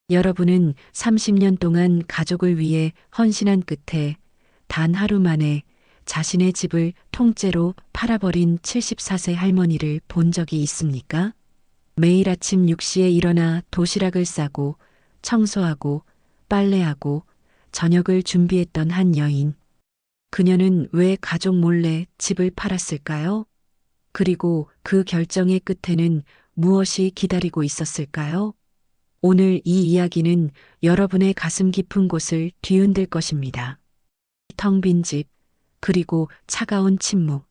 여러분은 30년 동안 가족을 위해 헌신한 끝에 단 하루 만에 자신의 집을 통째로 팔아버린 74세 할머니를 본 적이 있습니까? 매일 아침 6시에 일어나 도시락을 싸고 청소하고 빨래하고 저녁을 준비했던 한 여인. 그녀는 왜 가족 몰래 집을 팔았을까요? 그리고 그 결정의 끝에는 무엇이 기다리고 있었을까요? 오늘 이 이야기는 여러분의 가슴 깊은 곳을 뒤흔들 것입니다. 텅 빈 집, 그리고 차가운 침묵.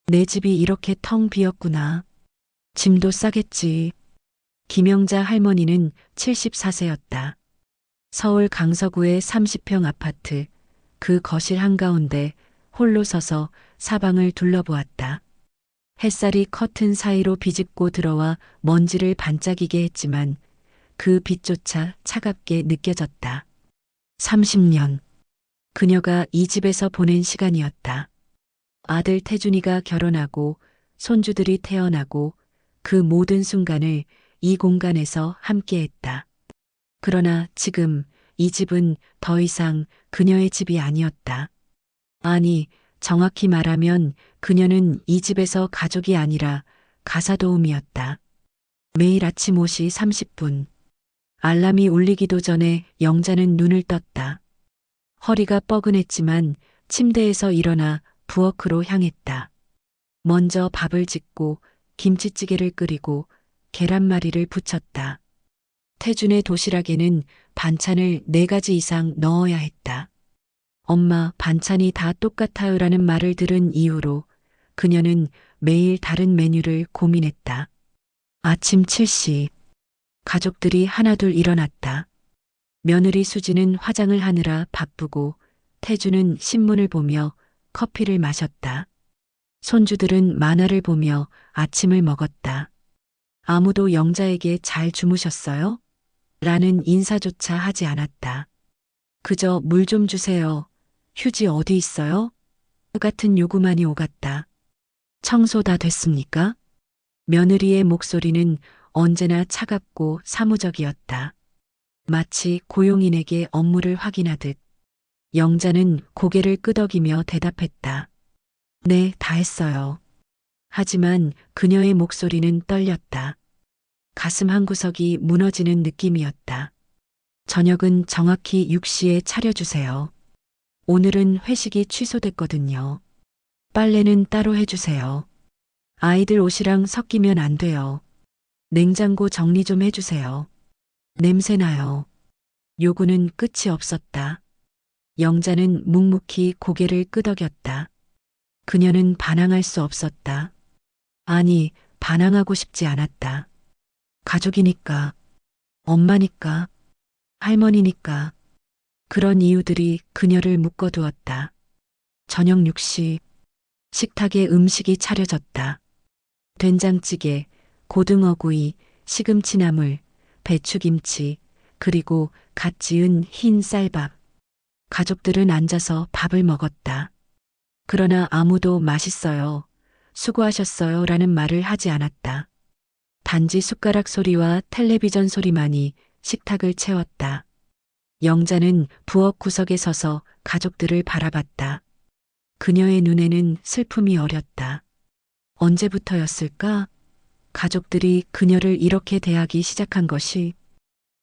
내 집이 이렇게 텅 비었구나. 짐도 싸겠지. 김영자 할머니는 74세였다. 서울 강서구의 30평 아파트, 그 거실 한가운데 홀로 서서 사방을 둘러보았다. 햇살이 커튼 사이로 비집고 들어와 먼지를 반짝이게 했지만 그 빛조차 차갑게 느껴졌다. 30년. 그녀가 이 집에서 보낸 시간이었다. 아들 태준이가 결혼하고 손주들이 태어나고 그 모든 순간을 이 공간에서 함께했다. 그러나 지금 이 집은 더 이상 그녀의 집이 아니었다. 아니, 정확히 말하면 그녀는 이 집에서 가족이 아니라 가사도우미였다. 매일 아침 5시 30분. 알람이 울리기도 전에 영자는 눈을 떴다. 허리가 뻐근했지만 침대에서 일어나 부엌으로 향했다. 먼저 밥을 짓고 김치찌개를 끓이고 계란말이를 부쳤다. 태준의 도시락에는 반찬을 4가지 이상 넣어야 했다. 엄마, 반찬이 다 똑같아요라는 말을 들은 이후로 그녀는 매일 다른 메뉴를 고민했다. 아침 7시. 가족들이 하나둘 일어났다. 며느리 수지는 화장을 하느라 바쁘고 태주는 신문을 보며 커피를 마셨다. 손주들은 만화를 보며 아침을 먹었다. 아무도 영자에게 잘 주무셨어요? 라는 인사조차 하지 않았다. 그저 물 좀 주세요. 휴지 어디 있어요? 같은 요구만이 오갔다. 청소 다 됐습니까? 며느리의 목소리는 언제나 차갑고 사무적이었다. 마치 고용인에게 업무를 확인하듯. 영자는 고개를 끄덕이며 대답했다. 네, 다 했어요. 하지만 그녀의 목소리는 떨렸다. 가슴 한구석이 무너지는 느낌이었다. 저녁은 정확히 6시에 차려주세요. 오늘은 회식이 취소됐거든요. 빨래는 따로 해주세요. 아이들 옷이랑 섞이면 안 돼요. 냉장고 정리 좀 해주세요. 냄새나요. 요구는 끝이 없었다. 영자는 묵묵히 고개를 끄덕였다. 그녀는 반항할 수 없었다. 아니, 반항하고 싶지 않았다. 가족이니까, 엄마니까, 할머니니까. 그런 이유들이 그녀를 묶어두었다. 저녁 6시, 식탁에 음식이 차려졌다. 된장찌개, 고등어구이, 시금치나물, 배추김치, 그리고 갓 지은 흰 쌀밥. 가족들은 앉아서 밥을 먹었다. 그러나 아무도 맛있어요, 수고하셨어요 라는 말을 하지 않았다. 단지 숟가락 소리와 텔레비전 소리만이 식탁을 채웠다. 영자는 부엌 구석에 서서 가족들을 바라봤다. 그녀의 눈에는 슬픔이 어렸다. 언제부터였을까? 가족들이 그녀를 이렇게 대하기 시작한 것이.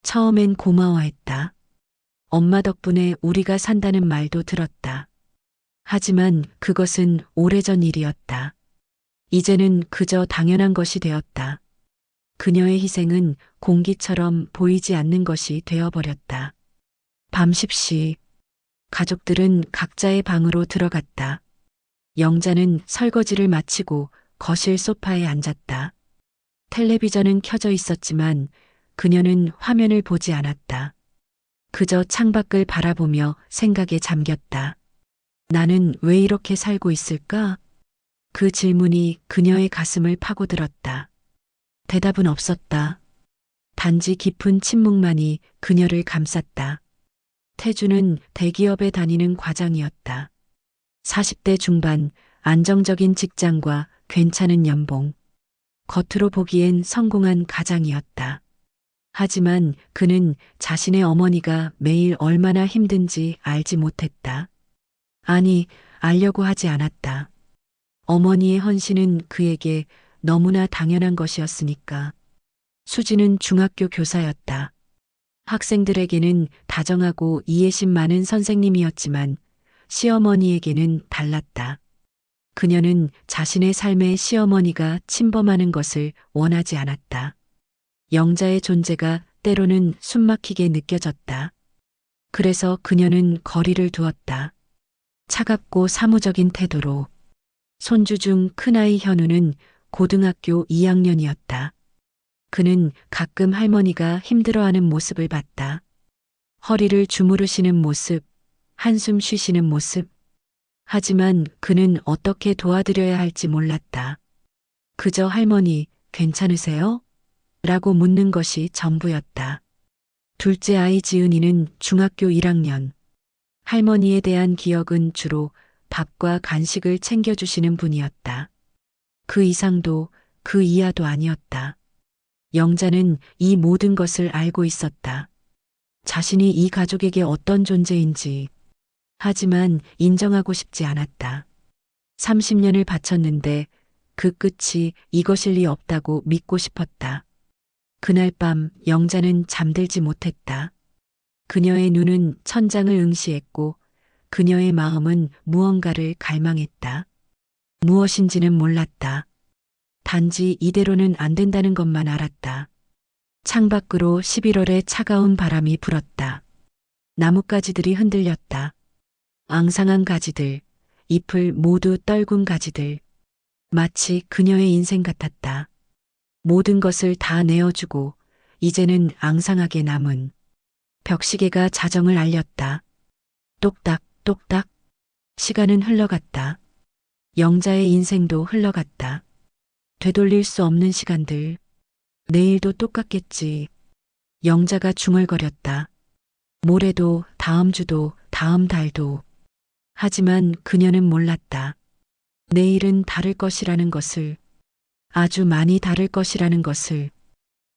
처음엔 고마워했다. 엄마 덕분에 우리가 산다는 말도 들었다. 하지만 그것은 오래전 일이었다. 이제는 그저 당연한 것이 되었다. 그녀의 희생은 공기처럼 보이지 않는 것이 되어버렸다. 밤 10시. 가족들은 각자의 방으로 들어갔다. 영자는 설거지를 마치고 거실 소파에 앉았다. 텔레비전은 켜져 있었지만 그녀는 화면을 보지 않았다. 그저 창밖을 바라보며 생각에 잠겼다. 나는 왜 이렇게 살고 있을까? 그 질문이 그녀의 가슴을 파고들었다. 대답은 없었다. 단지 깊은 침묵만이 그녀를 감쌌다. 태주는 대기업에 다니는 과장이었다. 40대 중반, 안정적인 직장과 괜찮은 연봉. 겉으로 보기엔 성공한 가장이었다. 하지만 그는 자신의 어머니가 매일 얼마나 힘든지 알지 못했다. 아니, 알려고 하지 않았다. 어머니의 헌신은 그에게 너무나 당연한 것이었으니까. 수지는 중학교 교사였다. 학생들에게는 다정하고 이해심 많은 선생님이었지만 시어머니에게는 달랐다. 그녀는 자신의 삶에 시어머니가 침범하는 것을 원하지 않았다. 영자의 존재가 때로는 숨막히게 느껴졌다. 그래서 그녀는 거리를 두었다. 차갑고 사무적인 태도로. 손주 중 큰아이 현우는 고등학교 2학년이었다. 그는 가끔 할머니가 힘들어하는 모습을 봤다. 허리를 주무르시는 모습, 한숨 쉬시는 모습. 하지만 그는 어떻게 도와드려야 할지 몰랐다. 그저 할머니, 괜찮으세요? 라고 묻는 것이 전부였다. 둘째 아이 지은이는 중학교 1학년. 할머니에 대한 기억은 주로 밥과 간식을 챙겨주시는 분이었다. 그 이상도 그 이하도 아니었다. 영자는 이 모든 것을 알고 있었다. 자신이 이 가족에게 어떤 존재인지. 하지만 인정하고 싶지 않았다. 30년을 바쳤는데 그 끝이 이것일 리 없다고 믿고 싶었다. 그날 밤 영자는 잠들지 못했다. 그녀의 눈은 천장을 응시했고 그녀의 마음은 무언가를 갈망했다. 무엇인지는 몰랐다. 단지 이대로는 안 된다는 것만 알았다. 창밖으로 11월의 차가운 바람이 불었다. 나뭇가지들이 흔들렸다. 앙상한 가지들, 잎을 모두 떨군 가지들. 마치 그녀의 인생 같았다. 모든 것을 다 내어주고 이제는 앙상하게 남은 벽시계가 자정을 알렸다. 똑딱 똑딱. 시간은 흘러갔다. 영자의 인생도 흘러갔다. 되돌릴 수 없는 시간들. 내일도 똑같겠지. 영자가 중얼거렸다. 모레도, 다음 주도, 다음 달도. 하지만 그녀는 몰랐다. 내일은 다를 것이라는 것을. 아주 많이 다를 것이라는 것을.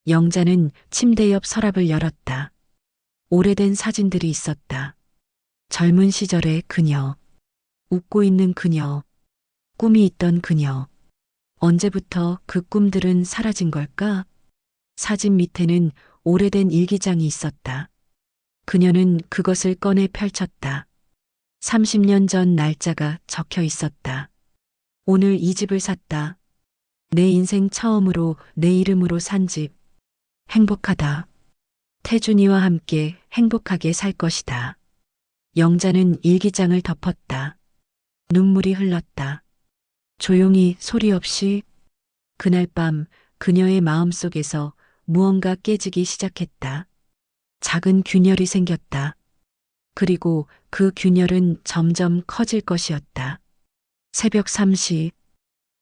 영자는 침대 옆 서랍을 열었다. 오래된 사진들이 있었다. 젊은 시절의 그녀. 웃고 있는 그녀. 꿈이 있던 그녀. 언제부터 그 꿈들은 사라진 걸까? 사진 밑에는 오래된 일기장이 있었다. 그녀는 그것을 꺼내 펼쳤다. 30년 전 날짜가 적혀 있었다. 오늘 이 집을 샀다. 내 인생 처음으로 내 이름으로 산 집. 행복하다. 태준이와 함께 행복하게 살 것이다. 영자는 일기장을 덮었다. 눈물이 흘렀다. 조용히 소리 없이. 그날 밤 그녀의 마음속에서 무언가 깨지기 시작했다. 작은 균열이 생겼다. 그리고 그 균열은 점점 커질 것이었다. 새벽 3시.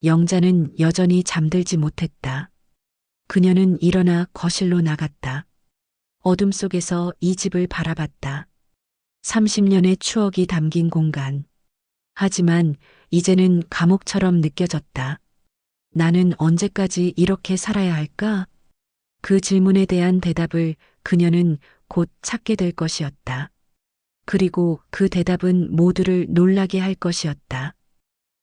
영자는 여전히 잠들지 못했다. 그녀는 일어나 거실로 나갔다. 어둠 속에서 이 집을 바라봤다. 30년의 추억이 담긴 공간. 하지만 이제는 감옥처럼 느껴졌다. 나는 언제까지 이렇게 살아야 할까? 그 질문에 대한 대답을 그녀는 곧 찾게 될 것이었다. 그리고 그 대답은 모두를 놀라게 할 것이었다.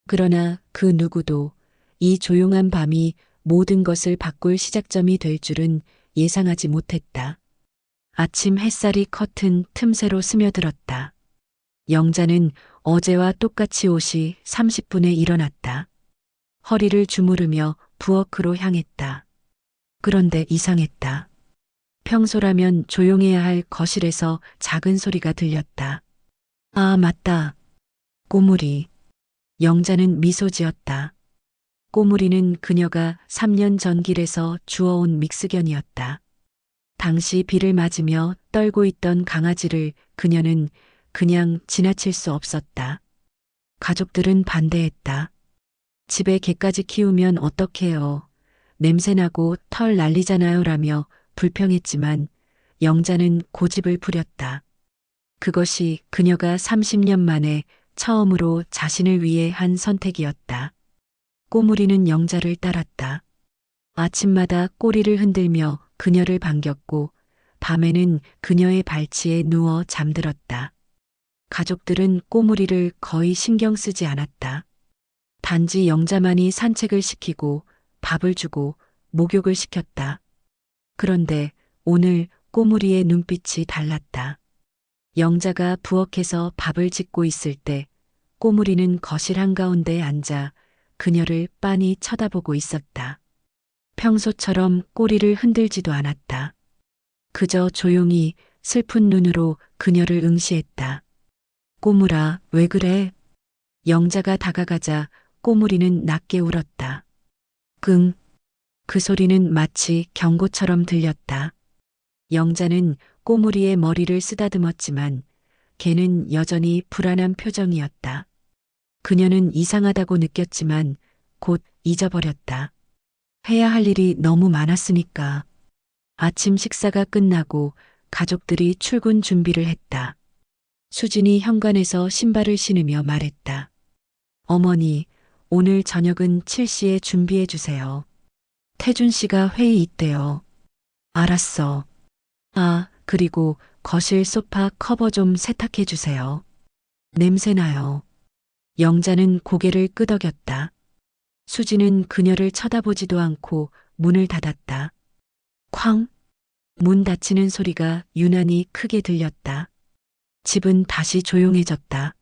그러나 그 누구도 이 조용한 밤이 모든 것을 바꿀 시작점이 될 줄은 예상하지 못했다. 아침 햇살이 커튼 틈새로 스며들었다. 영자는 어제와 똑같이 옷이 30분에 일어났다. 허리를 주무르며 부엌으로 향했다. 그런데 이상했다. 평소라면 조용해야 할 거실에서 작은 소리가 들렸다. 아, 맞다. 꼬물이. 영자는 미소 지었다. 꼬물이는 그녀가 3년 전 길에서 주워온 믹스견이었다. 당시 비를 맞으며 떨고 있던 강아지를 그녀는 그냥 지나칠 수 없었다. 가족들은 반대했다. 집에 개까지 키우면 어떡해요. 냄새나고 털 날리잖아요 라며 불평했지만 영자는 고집을 부렸다. 그것이 그녀가 30년 만에 처음으로 자신을 위해 한 선택이었다. 꼬물이는 영자를 따랐다. 아침마다 꼬리를 흔들며 그녀를 반겼고 밤에는 그녀의 발치에 누워 잠들었다. 가족들은 꼬물이를 거의 신경 쓰지 않았다. 단지 영자만이 산책을 시키고 밥을 주고 목욕을 시켰다. 그런데 오늘 꼬물이의 눈빛이 달랐다. 영자가 부엌에서 밥을 짓고 있을 때 꼬물이는 거실 한가운데에 앉아 그녀를 빤히 쳐다보고 있었다. 평소처럼 꼬리를 흔들지도 않았다. 그저 조용히 슬픈 눈으로 그녀를 응시했다. 꼬물아, 왜 그래? 영자가 다가가자 꼬물이는 낮게 울었다. 끙. 그 소리는 마치 경고처럼 들렸다. 영자는 꼬물이의 머리를 쓰다듬었지만 걔는 여전히 불안한 표정이었다. 그녀는 이상하다고 느꼈지만 곧 잊어버렸다. 해야 할 일이 너무 많았으니까. 아침 식사가 끝나고 가족들이 출근 준비를 했다. 수진이 현관에서 신발을 신으며 말했다. 어머니, 오늘 저녁은 7시에 준비해 주세요. 태준 씨가 회의 있대요. 알았어. 아, 그리고 거실 소파 커버 좀 세탁해 주세요. 냄새나요. 영자는 고개를 끄덕였다. 수지는 그녀를 쳐다보지도 않고 문을 닫았다. 쾅! 문 닫히는 소리가 유난히 크게 들렸다. 집은 다시 조용해졌다.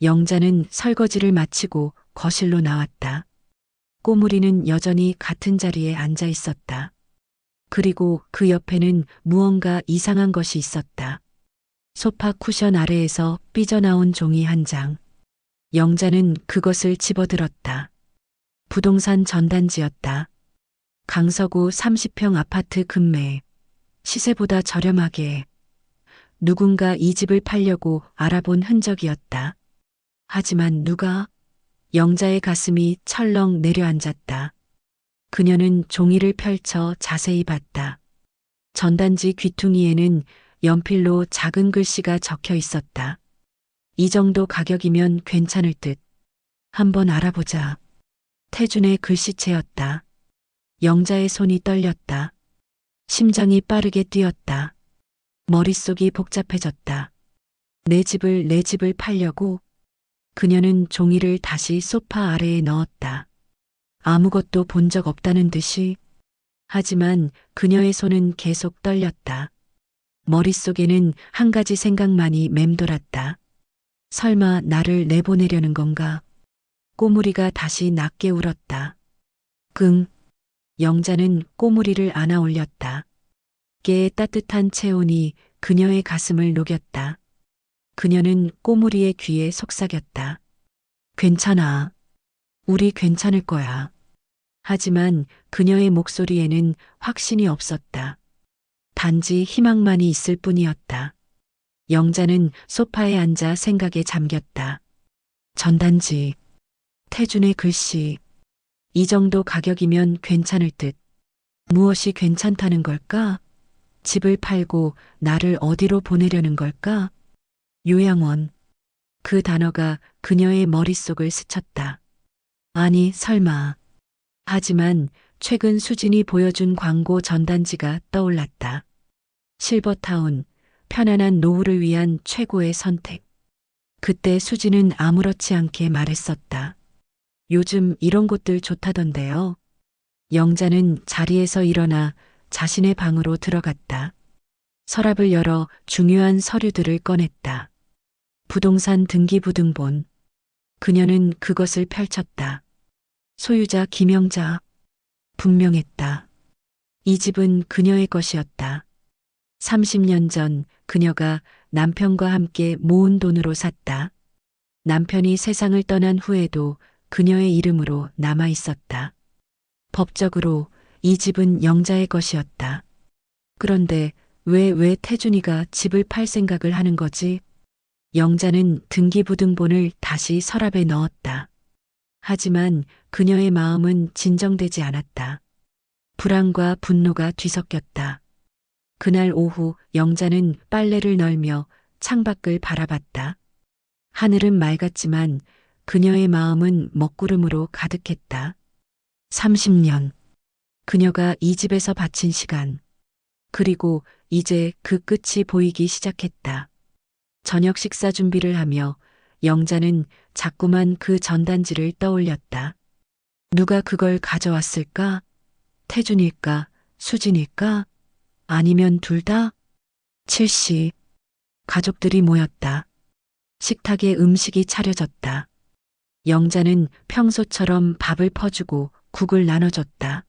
영자는 설거지를 마치고 거실로 나왔다. 꼬물이는 여전히 같은 자리에 앉아 있었다. 그리고 그 옆에는 무언가 이상한 것이 있었다. 소파 쿠션 아래에서 삐져나온 종이 한 장. 영자는 그것을 집어들었다. 부동산 전단지였다. 강서구 30평 아파트 금매. 시세보다 저렴하게. 누군가 이 집을 팔려고 알아본 흔적이었다. 하지만 누가? 영자의 가슴이 철렁 내려앉았다. 그녀는 종이를 펼쳐 자세히 봤다. 전단지 귀퉁이에는 연필로 작은 글씨가 적혀 있었다. 이 정도 가격이면 괜찮을 듯. 한번 알아보자. 태준의 글씨체였다. 영자의 손이 떨렸다. 심장이 빠르게 뛰었다. 머릿속이 복잡해졌다. 내 집을 팔려고? 그녀는 종이를 다시 소파 아래에 넣었다. 아무것도 본 적 없다는 듯이. 하지만 그녀의 손은 계속 떨렸다. 머릿속에는 한 가지 생각만이 맴돌았다. 설마 나를 내보내려는 건가? 꼬물이가 다시 낮게 울었다. 끙. 영자는 꼬물이를 안아 올렸다. 깨의 따뜻한 체온이 그녀의 가슴을 녹였다. 그녀는 꼬물이의 귀에 속삭였다. 괜찮아. 우리 괜찮을 거야. 하지만 그녀의 목소리에는 확신이 없었다. 단지 희망만이 있을 뿐이었다. 영자는 소파에 앉아 생각에 잠겼다. 전단지, 태준의 글씨. 이 정도 가격이면 괜찮을 듯. 무엇이 괜찮다는 걸까? 집을 팔고 나를 어디로 보내려는 걸까? 요양원. 그 단어가 그녀의 머릿속을 스쳤다. 아니, 설마. 하지만 최근 수진이 보여준 광고 전단지가 떠올랐다. 실버타운, 편안한 노후를 위한 최고의 선택. 그때 수진은 아무렇지 않게 말했었다. 요즘 이런 곳들 좋다던데요. 영자는 자리에서 일어나 자신의 방으로 들어갔다. 서랍을 열어 중요한 서류들을 꺼냈다. 부동산 등기부등본. 그녀는 그것을 펼쳤다. 소유자 김영자. 분명했다. 이 집은 그녀의 것이었다. 30년 전 그녀가 남편과 함께 모은 돈으로 샀다. 남편이 세상을 떠난 후에도 그녀의 이름으로 남아 있었다. 법적으로 이 집은 영자의 것이었다. 그런데 왜 태준이가 집을 팔 생각을 하는 거지? 영자는 등기부등본을 다시 서랍에 넣었다. 하지만 그녀의 마음은 진정되지 않았다. 불안과 분노가 뒤섞였다. 그날 오후 영자는 빨래를 널며 창밖을 바라봤다. 하늘은 맑았지만 그녀의 마음은 먹구름으로 가득했다. 30년. 그녀가 이 집에서 바친 시간. 그리고 이제 그 끝이 보이기 시작했다. 저녁 식사 준비를 하며 영자는 자꾸만 그 전단지를 떠올렸다. 누가 그걸 가져왔을까? 태준일까? 수진일까? 아니면 둘 다? 7시. 가족들이 모였다. 식탁에 음식이 차려졌다. 영자는 평소처럼 밥을 퍼주고 국을 나눠줬다.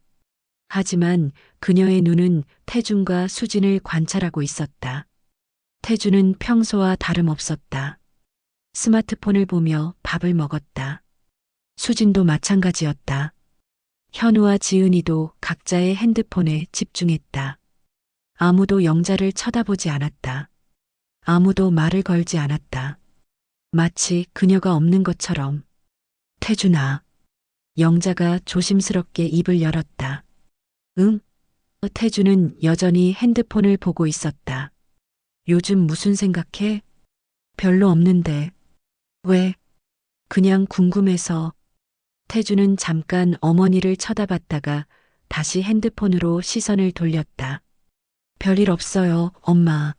하지만 그녀의 눈은 태준과 수진을 관찰하고 있었다. 태준은 평소와 다름없었다. 스마트폰을 보며 밥을 먹었다. 수진도 마찬가지였다. 현우와 지은이도 각자의 핸드폰에 집중했다. 아무도 영자를 쳐다보지 않았다. 아무도 말을 걸지 않았다. 마치 그녀가 없는 것처럼. 태준아. 영자가 조심스럽게 입을 열었다. 응? 태준은 여전히 핸드폰을 보고 있었다. 요즘 무슨 생각해? 별로 없는데. 왜? 그냥 궁금해서. 태준은 잠깐 어머니를 쳐다봤다가 다시 핸드폰으로 시선을 돌렸다. 별일 없어요, 엄마.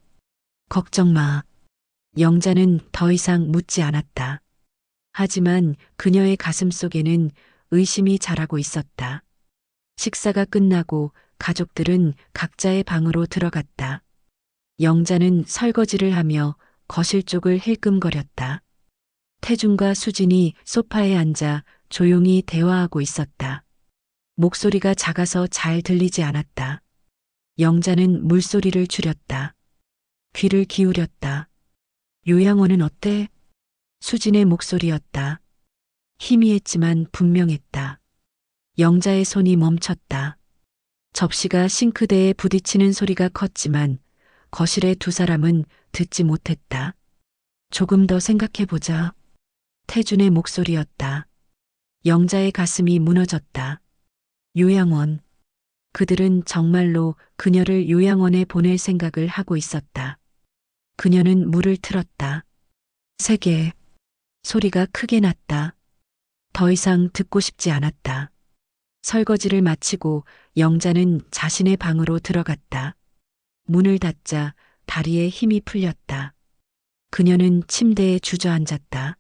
걱정 마. 영자는 더 이상 묻지 않았다. 하지만 그녀의 가슴 속에는 의심이 자라고 있었다. 식사가 끝나고 가족들은 각자의 방으로 들어갔다. 영자는 설거지를 하며 거실 쪽을 힐끔거렸다. 태준과 수진이 소파에 앉아 조용히 대화하고 있었다. 목소리가 작아서 잘 들리지 않았다. 영자는 물소리를 줄였다. 귀를 기울였다. 요양원은 어때? 수진의 목소리였다. 희미했지만 분명했다. 영자의 손이 멈췄다. 접시가 싱크대에 부딪히는 소리가 컸지만 거실의 두 사람은 듣지 못했다. 조금 더 생각해보자. 태준의 목소리였다. 영자의 가슴이 무너졌다. 요양원. 그들은 정말로 그녀를 요양원에 보낼 생각을 하고 있었다. 그녀는 물을 틀었다. 3개. 소리가 크게 났다. 더 이상 듣고 싶지 않았다. 설거지를 마치고 영자는 자신의 방으로 들어갔다. 문을 닫자 다리에 힘이 풀렸다. 그녀는 침대에 주저앉았다.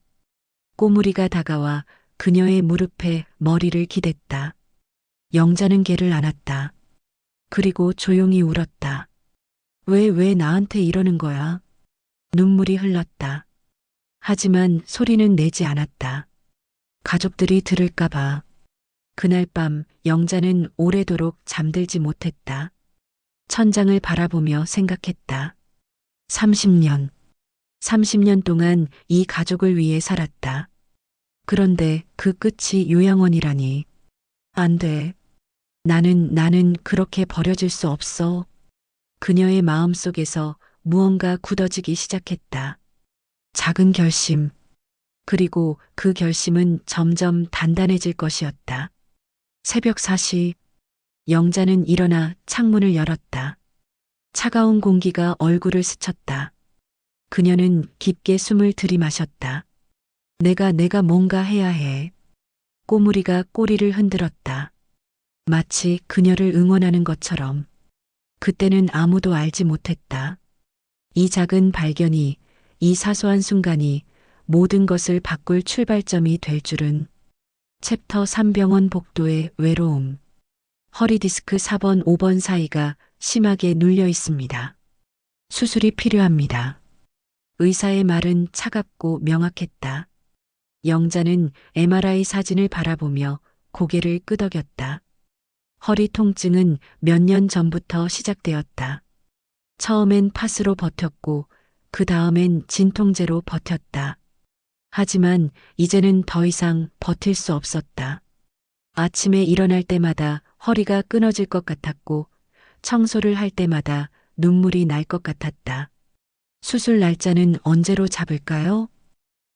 꼬물이가 다가와 그녀의 무릎에 머리를 기댔다. 영자는 걔를 안았다. 그리고 조용히 울었다. 왜 나한테 이러는 거야? 눈물이 흘렀다. 하지만 소리는 내지 않았다. 가족들이 들을까봐. 그날 밤 영자는 오래도록 잠들지 못했다. 천장을 바라보며 생각했다. 30년. 30년 동안 이 가족을 위해 살았다. 그런데 그 끝이 요양원이라니. 안 돼. 나는 그렇게 버려질 수 없어. 그녀의 마음 속에서 무언가 굳어지기 시작했다. 작은 결심. 그리고 그 결심은 점점 단단해질 것이었다. 새벽 4시. 영자는 일어나 창문을 열었다. 차가운 공기가 얼굴을 스쳤다. 그녀는 깊게 숨을 들이마셨다. 내가 뭔가 해야 해. 꼬물이가 꼬리를 흔들었다. 마치 그녀를 응원하는 것처럼. 그때는 아무도 알지 못했다. 이 작은 발견이, 이 사소한 순간이 모든 것을 바꿀 출발점이 될 줄은. 챕터 3 병원 복도의 외로움. 허리 디스크 4번 5번 사이가 심하게 눌려 있습니다. 수술이 필요합니다. 의사의 말은 차갑고 명확했다. 영자는 MRI 사진을 바라보며 고개를 끄덕였다. 허리 통증은 몇 년 전부터 시작되었다. 처음엔 팥으로 버텼고 그 다음엔 진통제로 버텼다. 하지만 이제는 더 이상 버틸 수 없었다. 아침에 일어날 때마다 허리가 끊어질 것 같았고 청소를 할 때마다 눈물이 날 것 같았다. 수술 날짜는 언제로 잡을까요?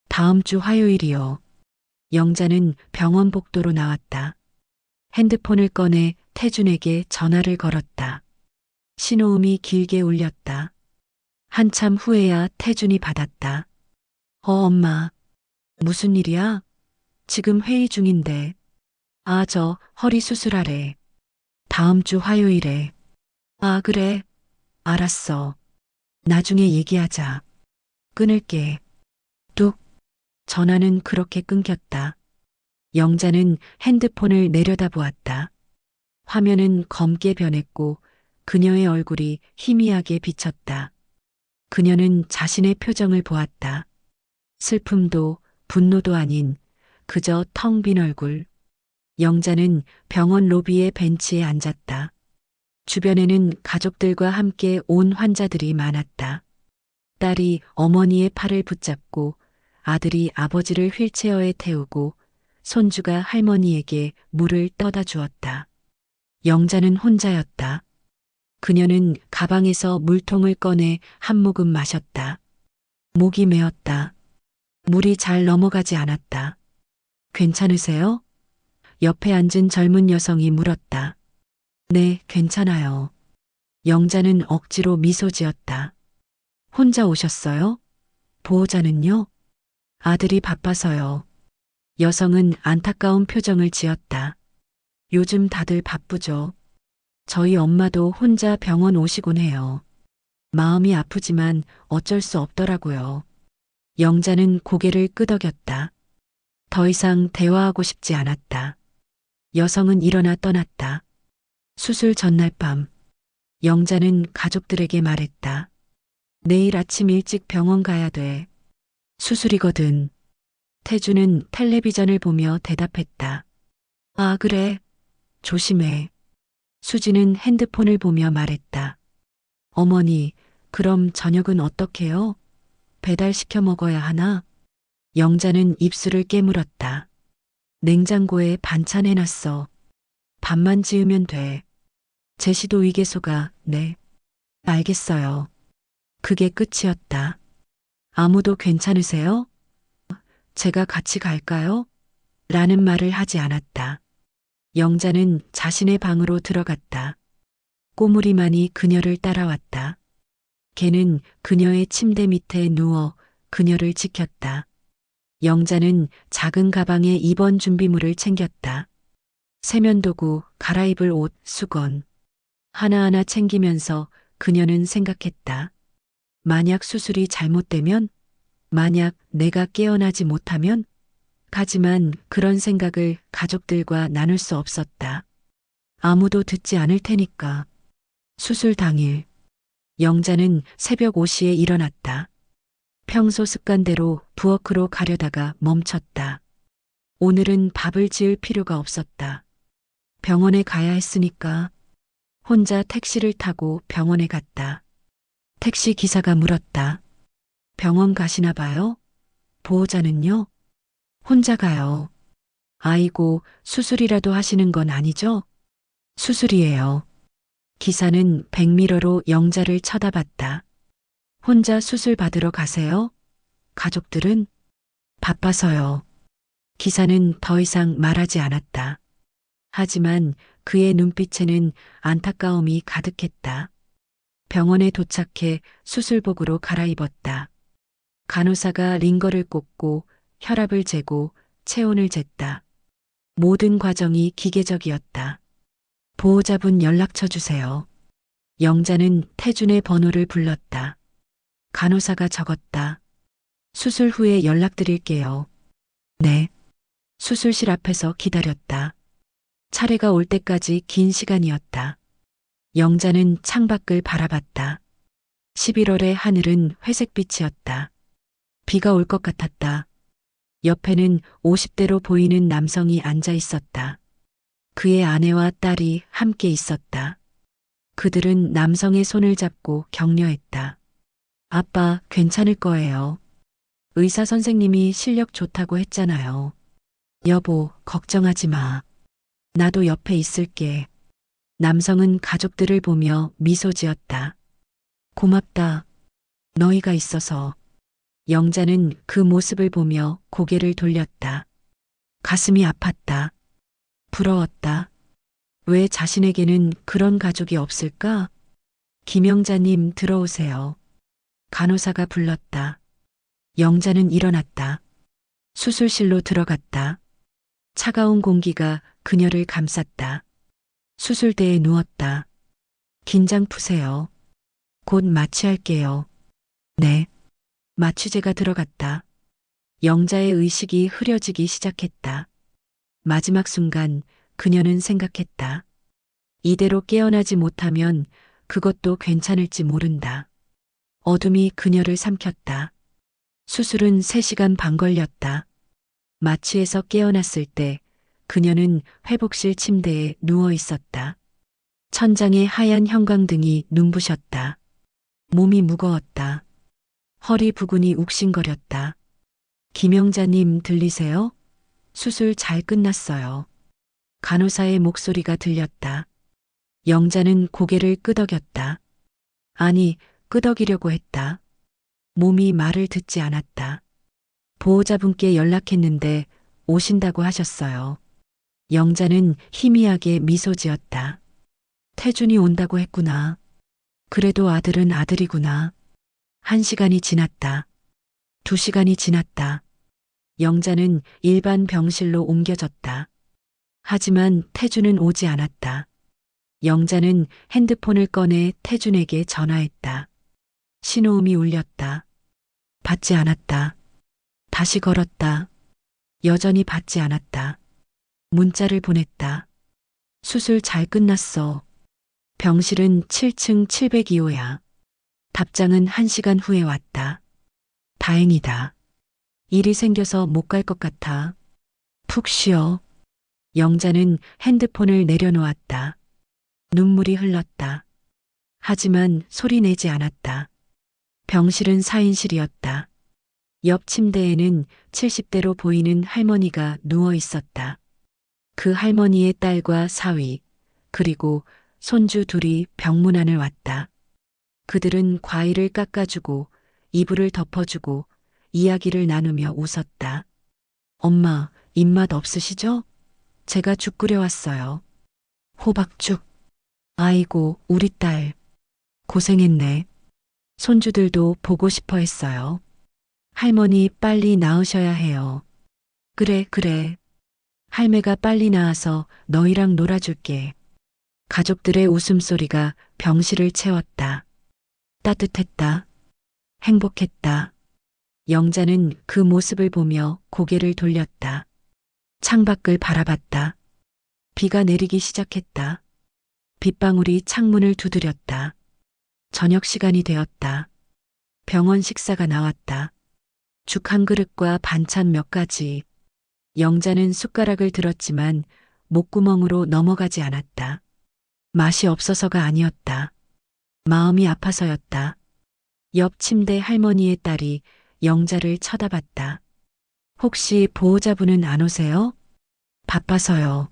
다음 주 화요일이요. 영자는 병원 복도로 나왔다. 핸드폰을 꺼내 태준에게 전화를 걸었다. 신호음이 길게 울렸다. 한참 후에야 태준이 받았다. 엄마. 무슨 일이야? 지금 회의 중인데. 저 허리 수술하래. 다음 주 화요일에. 아, 그래. 알았어. 나중에 얘기하자. 끊을게. 뚝. 전화는 그렇게 끊겼다. 영자는 핸드폰을 내려다보았다. 화면은 검게 변했고 그녀의 얼굴이 희미하게 비쳤다. 그녀는 자신의 표정을 보았다. 슬픔도 분노도 아닌 그저 텅 빈 얼굴. 영자는 병원 로비의 벤치에 앉았다. 주변에는 가족들과 함께 온 환자들이 많았다. 딸이 어머니의 팔을 붙잡고 아들이 아버지를 휠체어에 태우고 손주가 할머니에게 물을 떠다 주었다. 영자는 혼자였다. 그녀는 가방에서 물통을 꺼내 한 모금 마셨다. 목이 메었다. 물이 잘 넘어가지 않았다. 괜찮으세요? 옆에 앉은 젊은 여성이 물었다. 네, 괜찮아요. 영자는 억지로 미소 지었다. 혼자 오셨어요? 보호자는요? 아들이 바빠서요. 여성은 안타까운 표정을 지었다. 요즘 다들 바쁘죠. 저희 엄마도 혼자 병원 오시곤 해요. 마음이 아프지만 어쩔 수 없더라고요. 영자는 고개를 끄덕였다. 더 이상 대화하고 싶지 않았다. 여성은 일어나 떠났다. 수술 전날 밤, 영자는 가족들에게 말했다. 내일 아침 일찍 병원 가야 돼. 수술이거든. 태주는 텔레비전을 보며 대답했다. 아, 그래. 조심해. 수지는 핸드폰을 보며 말했다. 어머니, 그럼 저녁은 어떡해요? 배달시켜 먹어야 하나? 영자는 입술을 깨물었다. 냉장고에 반찬 해놨어. 밥만 지으면 돼. 제시도 위계소가, 네. 알겠어요. 그게 끝이었다. 아무도 괜찮으세요? 제가 같이 갈까요? 라는 말을 하지 않았다. 영자는 자신의 방으로 들어갔다. 꼬물이만이 그녀를 따라왔다. 걔는 그녀의 침대 밑에 누워 그녀를 지켰다. 영자는 작은 가방에 입원 준비물을 챙겼다. 세면도구, 갈아입을 옷, 수건. 하나하나 챙기면서 그녀는 생각했다. 만약 수술이 잘못되면? 만약 내가 깨어나지 못하면? 하지만 그런 생각을 가족들과 나눌 수 없었다. 아무도 듣지 않을 테니까. 수술 당일, 영자는 새벽 5시에 일어났다. 평소 습관대로 부엌으로 가려다가 멈췄다. 오늘은 밥을 지을 필요가 없었다. 병원에 가야 했으니까. 혼자 택시를 타고 병원에 갔다. 택시 기사가 물었다. 병원 가시나 봐요? 보호자는요? 혼자 가요. 아이고, 수술이라도 하시는 건 아니죠? 수술이에요. 기사는 백미러로 영자를 쳐다봤다. 혼자 수술 받으러 가세요? 가족들은? 바빠서요. 기사는 더 이상 말하지 않았다. 하지만 그의 눈빛에는 안타까움이 가득했다. 병원에 도착해 수술복으로 갈아입었다. 간호사가 링거를 꽂고 혈압을 재고 체온을 쟀다. 모든 과정이 기계적이었다. 보호자분 연락처 주세요. 영자는 태준의 번호를 불렀다. 간호사가 적었다. 수술 후에 연락드릴게요. 네. 수술실 앞에서 기다렸다. 차례가 올 때까지 긴 시간이었다. 영자는 창밖을 바라봤다. 11월의 하늘은 회색빛이었다. 비가 올 것 같았다. 옆에는 50대로 보이는 남성이 앉아 있었다. 그의 아내와 딸이 함께 있었다. 그들은 남성의 손을 잡고 격려했다. 아빠, 괜찮을 거예요. 의사 선생님이 실력 좋다고 했잖아요. 여보, 걱정하지 마. 나도 옆에 있을게. 남성은 가족들을 보며 미소 지었다. 고맙다. 너희가 있어서. 영자는 그 모습을 보며 고개를 돌렸다. 가슴이 아팠다. 부러웠다. 왜 자신에게는 그런 가족이 없을까? 김영자님 들어오세요. 간호사가 불렀다. 영자는 일어났다. 수술실로 들어갔다. 차가운 공기가 그녀를 감쌌다. 수술대에 누웠다. 긴장 푸세요. 곧 마취할게요. 네. 마취제가 들어갔다. 영자의 의식이 흐려지기 시작했다. 마지막 순간 그녀는 생각했다. 이대로 깨어나지 못하면 그것도 괜찮을지 모른다. 어둠이 그녀를 삼켰다. 수술은 3시간 반 걸렸다. 마취에서 깨어났을 때 그녀는 회복실 침대에 누워 있었다. 천장에 하얀 형광등이 눈부셨다. 몸이 무거웠다. 허리 부근이 욱신거렸다. 김영자님 들리세요? 수술 잘 끝났어요. 간호사의 목소리가 들렸다. 영자는 고개를 끄덕였다. 아니, 끄덕이려고 했다. 몸이 말을 듣지 않았다. 보호자분께 연락했는데 오신다고 하셨어요. 영자는 희미하게 미소 지었다. 태준이 온다고 했구나. 그래도 아들은 아들이구나. 1시간이 지났다. 2시간이 지났다. 영자는 일반 병실로 옮겨졌다. 하지만 태준은 오지 않았다. 영자는 핸드폰을 꺼내 태준에게 전화했다. 신호음이 울렸다. 받지 않았다. 다시 걸었다. 여전히 받지 않았다. 문자를 보냈다. 수술 잘 끝났어. 병실은 7층 702호야. 답장은 1시간 후에 왔다. 다행이다. 일이 생겨서 못 갈 것 같아. 푹 쉬어. 영자는 핸드폰을 내려놓았다. 눈물이 흘렀다. 하지만 소리 내지 않았다. 병실은 4인실이었다. 옆 침대에는 70대로 보이는 할머니가 누워 있었다. 그 할머니의 딸과 사위, 그리고 손주 둘이 병문안을 왔다. 그들은 과일을 깎아주고 이불을 덮어주고 이야기를 나누며 웃었다. 엄마, 입맛 없으시죠? 제가 죽 끓여왔어요. 호박죽. 아이고, 우리 딸. 고생했네. 손주들도 보고 싶어 했어요. 할머니 빨리 나으셔야 해요. 그래, 그래. 할매가 빨리 나아서 너희랑 놀아줄게. 가족들의 웃음소리가 병실을 채웠다. 따뜻했다. 행복했다. 영자는 그 모습을 보며 고개를 돌렸다. 창밖을 바라봤다. 비가 내리기 시작했다. 빗방울이 창문을 두드렸다. 저녁 시간이 되었다. 병원 식사가 나왔다. 죽 한 그릇과 반찬 몇 가지. 영자는 숟가락을 들었지만 목구멍으로 넘어가지 않았다. 맛이 없어서가 아니었다. 마음이 아파서였다. 옆 침대 할머니의 딸이 영자를 쳐다봤다. 혹시 보호자분은 안 오세요? 바빠서요.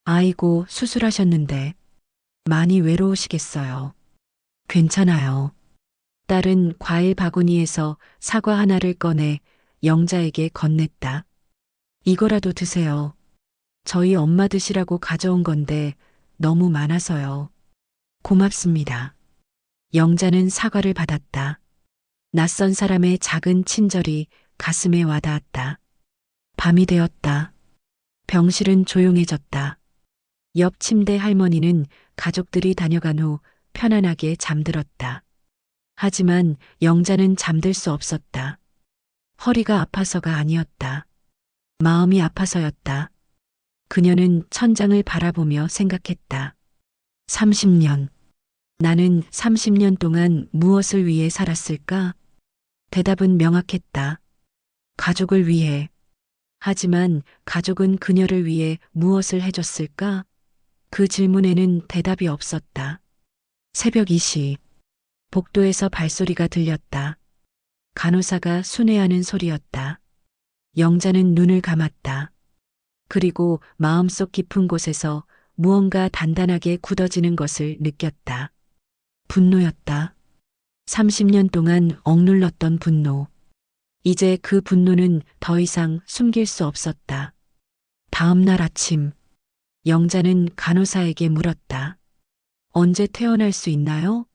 아이고, 수술하셨는데 많이 외로우시겠어요. 괜찮아요. 딸은 과일 바구니에서 사과 하나를 꺼내 영자에게 건넸다. 이거라도 드세요. 저희 엄마 드시라고 가져온 건데 너무 많아서요. 고맙습니다. 영자는 사과를 받았다. 낯선 사람의 작은 친절이 가슴에 와닿았다. 밤이 되었다. 병실은 조용해졌다. 옆 침대 할머니는 가족들이 다녀간 후 편안하게 잠들었다. 하지만 영자는 잠들 수 없었다. 허리가 아파서가 아니었다. 마음이 아파서였다. 그녀는 천장을 바라보며 생각했다. 30년. 나는 30년 동안 무엇을 위해 살았을까? 대답은 명확했다. 가족을 위해. 하지만 가족은 그녀를 위해 무엇을 해줬을까? 그 질문에는 대답이 없었다. 새벽 2시. 복도에서 발소리가 들렸다. 간호사가 순회하는 소리였다. 영자는 눈을 감았다. 그리고 마음속 깊은 곳에서 무언가 단단하게 굳어지는 것을 느꼈다. 분노였다. 30년 동안 억눌렀던 분노. 이제 그 분노는 더 이상 숨길 수 없었다. 다음 날 아침, 영자는 간호사에게 물었다. 언제 퇴원할 수 있나요?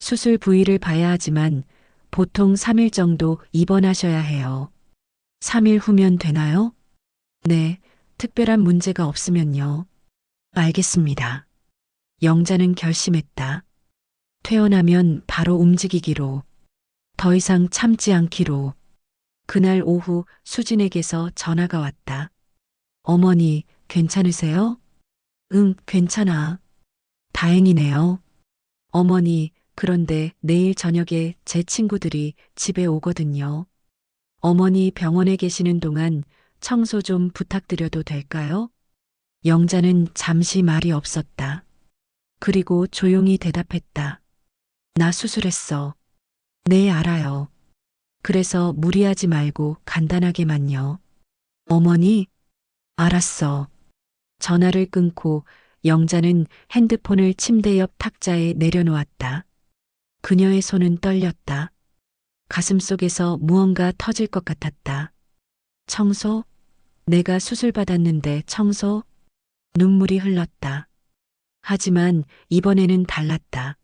수술 부위를 봐야 하지만 보통 3일 정도 입원하셔야 해요. 3일 후면 되나요? 네, 특별한 문제가 없으면요. 알겠습니다. 영자는 결심했다. 퇴원하면 바로 움직이기로. 더 이상 참지 않기로. 그날 오후 수진에게서 전화가 왔다. 어머니, 괜찮으세요? 응, 괜찮아. 다행이네요. 어머니, 그런데 내일 저녁에 제 친구들이 집에 오거든요. 어머니 병원에 계시는 동안 청소 좀 부탁드려도 될까요? 영자는 잠시 말이 없었다. 그리고 조용히 대답했다. 나 수술했어. 네, 알아요. 그래서 무리하지 말고 간단하게만요. 어머니, 알았어. 전화를 끊고 영자는 핸드폰을 침대 옆 탁자에 내려놓았다. 그녀의 손은 떨렸다. 가슴속에서 무언가 터질 것 같았다. 청소? 내가 수술받았는데 청소? 눈물이 흘렀다. 하지만 이번에는 달랐다.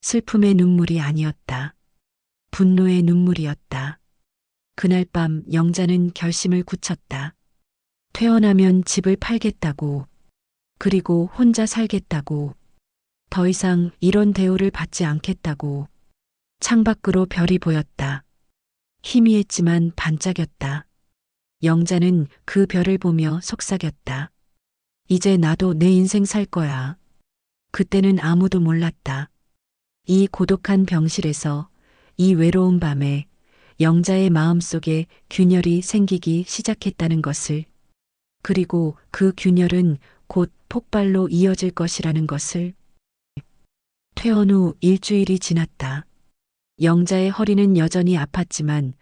슬픔의 눈물이 아니었다. 분노의 눈물이었다. 그날 밤 영자는 결심을 굳혔다. 퇴원하면 집을 팔겠다고. 그리고 혼자 살겠다고. 더 이상 이런 대우를 받지 않겠다고. 창밖으로 별이 보였다. 희미했지만 반짝였다. 영자는 그 별을 보며 속삭였다. 이제 나도 내 인생 살 거야. 그때는 아무도 몰랐다. 이 고독한 병실에서, 이 외로운 밤에 영자의 마음속에 균열이 생기기 시작했다는 것을, 그리고 그 균열은 곧 폭발로 이어질 것이라는 것을. 퇴원 후 일주일이 지났다. 영자의 허리는 여전히 아팠지만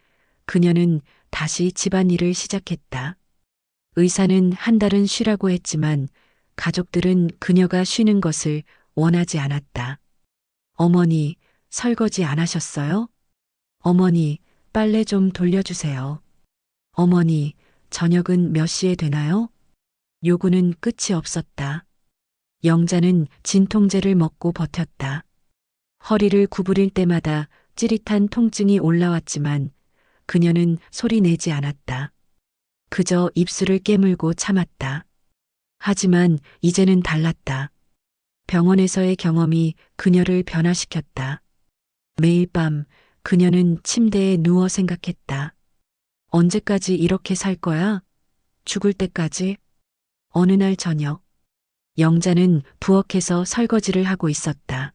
그녀는 다시 집안일을 시작했다. 의사는 한 달은 쉬라고 했지만 가족들은 그녀가 쉬는 것을 원하지 않았다. 어머니, 설거지 안 하셨어요? 어머니, 빨래 좀 돌려주세요. 어머니, 저녁은 몇 시에 되나요? 요구는 끝이 없었다. 영자는 진통제를 먹고 버텼다. 허리를 구부릴 때마다 찌릿한 통증이 올라왔지만 그녀는 소리 내지 않았다. 그저 입술을 깨물고 참았다. 하지만 이제는 달랐다. 병원에서의 경험이 그녀를 변화시켰다. 매일 밤 그녀는 침대에 누워 생각했다. 언제까지 이렇게 살 거야? 죽을 때까지? 어느 날 저녁, 영자는 부엌에서 설거지를 하고 있었다.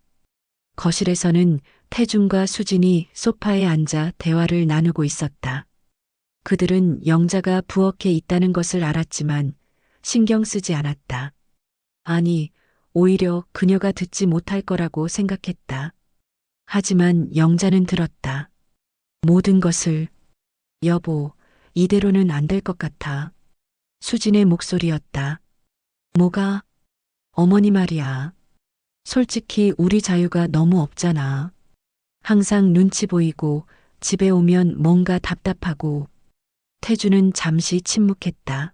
거실에서는 태중과 수진이 소파에 앉아 대화를 나누고 있었다. 그들은 영자가 부엌에 있다는 것을 알았지만 신경 쓰지 않았다. 아니, 오히려 그녀가 듣지 못할 거라고 생각했다. 하지만 영자는 들었다. 모든 것을. 여보, 이대로는 안 될 것 같아. 수진의 목소리였다. 뭐가? 어머니 말이야. 솔직히 우리 자유가 너무 없잖아. 항상 눈치 보이고 집에 오면 뭔가 답답하고. 태주는 잠시 침묵했다.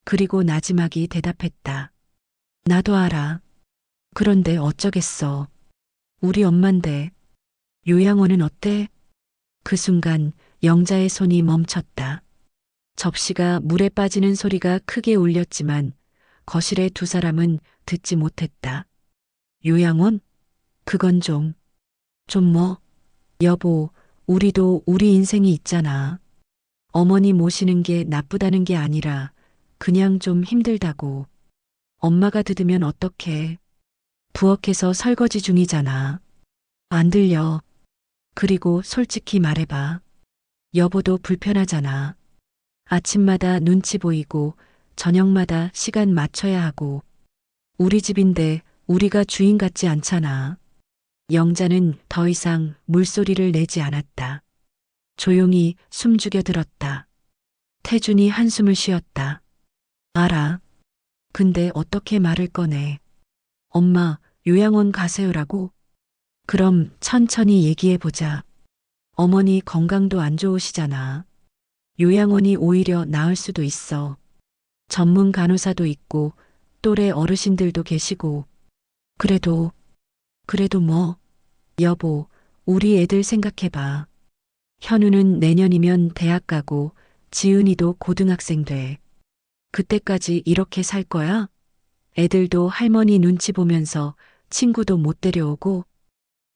그리고 나지막이 대답했다. 나도 알아. 그런데 어쩌겠어. 우리 엄만데. 요양원은 어때? 그 순간 영자의 손이 멈췄다. 접시가 물에 빠지는 소리가 크게 울렸지만 거실의 두 사람은 듣지 못했다. 요양원? 그건 좀 뭐? 여보, 우리도 우리 인생이 있잖아. 어머니 모시는 게 나쁘다는 게 아니라 그냥 좀 힘들다고. 엄마가 들으면 어떡해. 부엌에서 설거지 중이잖아. 안 들려. 그리고 솔직히 말해봐. 여보도 불편하잖아. 아침마다 눈치 보이고 저녁마다 시간 맞춰야 하고. 우리 집인데 우리가 주인 같지 않잖아. 영자는 더 이상 물소리를 내지 않았다. 조용히 숨죽여 들었다. 태준이 한숨을 쉬었다. 알아. 근데 어떻게 말을 꺼내. 엄마, 요양원 가세요라고? 그럼 천천히 얘기해보자. 어머니 건강도 안 좋으시잖아. 요양원이 오히려 나을 수도 있어. 전문 간호사도 있고 또래 어르신들도 계시고. 그래도 뭐. 여보, 우리 애들 생각해봐. 현우는 내년이면 대학 가고 지은이도 고등학생 돼. 그때까지 이렇게 살 거야? 애들도 할머니 눈치 보면서 친구도 못 데려오고.